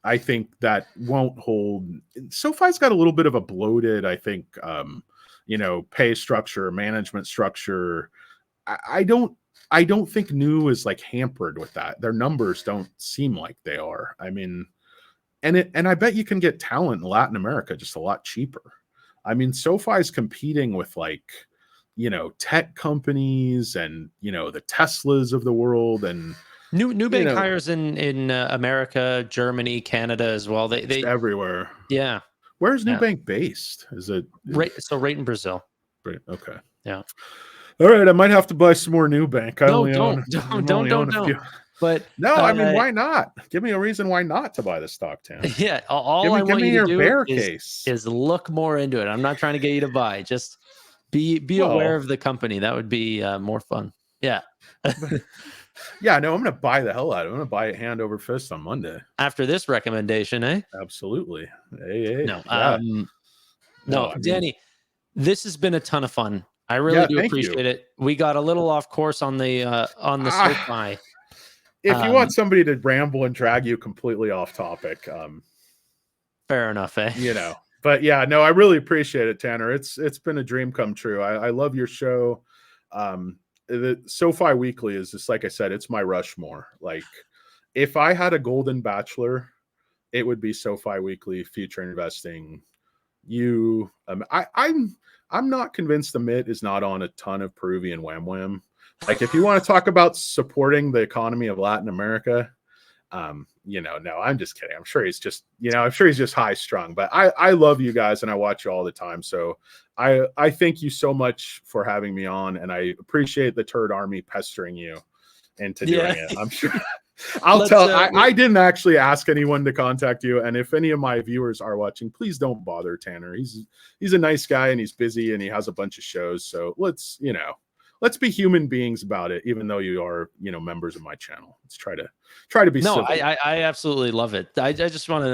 I think that won't hold. SoFi's got a little bit of a bloated, I think, pay structure, management structure. I don't think New is like hampered with that. Their numbers don't seem like they are. I mean, and I bet you can get talent in Latin America just a lot cheaper. I mean, SoFi's competing with like, tech companies and, the Teslas of the world, and Nubank hires in America, Germany, Canada as well. They everywhere. Yeah. Where's Nubank based? Is it right in Brazil? Okay. Yeah. All right, I might have to buy some more Nubank. Don't. But no, I mean, why not? Give me a reason why not to buy the stock, Tanner. Yeah, all I want you to do is look more into it. I'm not trying to get you to buy. Just be aware of the company. That would be more fun. Yeah. Yeah, no, I'm going to buy the hell out of it. I'm going to buy it hand over fist on Monday. After this recommendation, eh? Absolutely. Hey, no, yeah. No, Danny, this has been a ton of fun. I really do appreciate it. We got a little off course on the SoFi. If you want somebody to ramble and drag you completely off topic, fair enough, eh? But yeah, no, I really appreciate it, Tanner. It's been a dream come true. I love your show. The SoFi Weekly is just, like I said, it's my Rushmore. Like, if I had a golden bachelor, it would be SoFi Weekly, future investing. I'm not convinced the MIT is not on a ton of Peruvian wham. Like, if you want to talk about supporting the economy of Latin America, no, I'm just kidding. I'm sure he's just, high strung, but I love you guys and I watch you all the time. So I thank you so much for having me on, and I appreciate the Turd Army pestering you into doing it. I'm sure I didn't actually ask anyone to contact you. And if any of my viewers are watching, please don't bother Tanner. He's a nice guy and he's busy and he has a bunch of shows. So let's be human beings about it, even though you are, members of my channel. Let's try to be civil. I absolutely love it. I just want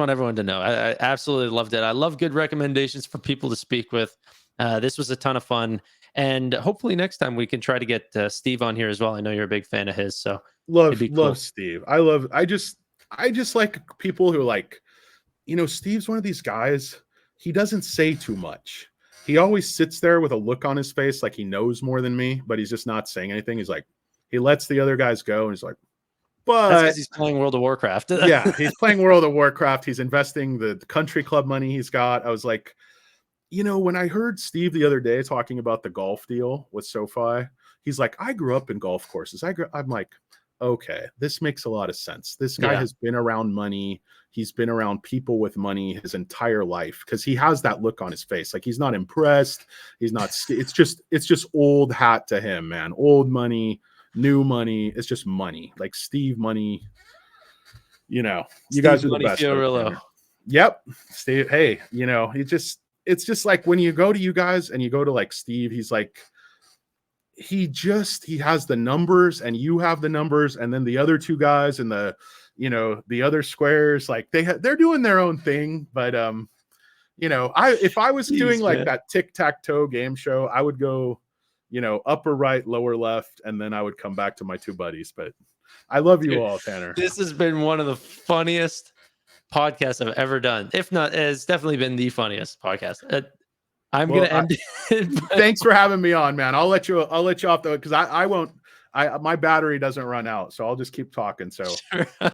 everyone to know. I absolutely loved it. I love good recommendations for people to speak with. This was a ton of fun. And hopefully next time we can try to get Steve on here as well. I know you're a big fan of his, so love Steve. I just like people who like, Steve's one of these guys. He doesn't say too much. He always sits there with a look on his face like he knows more than me, but he's just not saying anything. He's like, he lets the other guys go, and he's like, but that's because he's playing World of Warcraft. Yeah, he's playing World of Warcraft. He's investing the country club money he's got. I was like, when I heard Steve the other day talking about the golf deal with SoFi, he's like, I grew up in golf courses. I'm like, okay, this makes a lot of sense. This guy has been around money. He's been around people with money his entire life, because he has that look on his face. Like, he's not impressed. He's not. It's just old hat to him, man. Old money, new money. It's just money. Like Steve money. You guys are the best. Yep, Steve. Hey, it's just like when you go to you guys and you go to like Steve, he's like, he has the numbers and you have the numbers, and then the other two guys and the other squares, like they're doing their own thing. But if I was doing like that tic-tac-toe game show, I would go upper right, lower left, and then I would come back to my two buddies. But I love you all, Tanner. This has been one of the funniest podcasts I've ever done. If not, it's definitely been the funniest podcast. I'm gonna end it. Thanks for having me on, man. I'll let you off though, because I won't. My battery doesn't run out, so I'll just keep talking. So sure.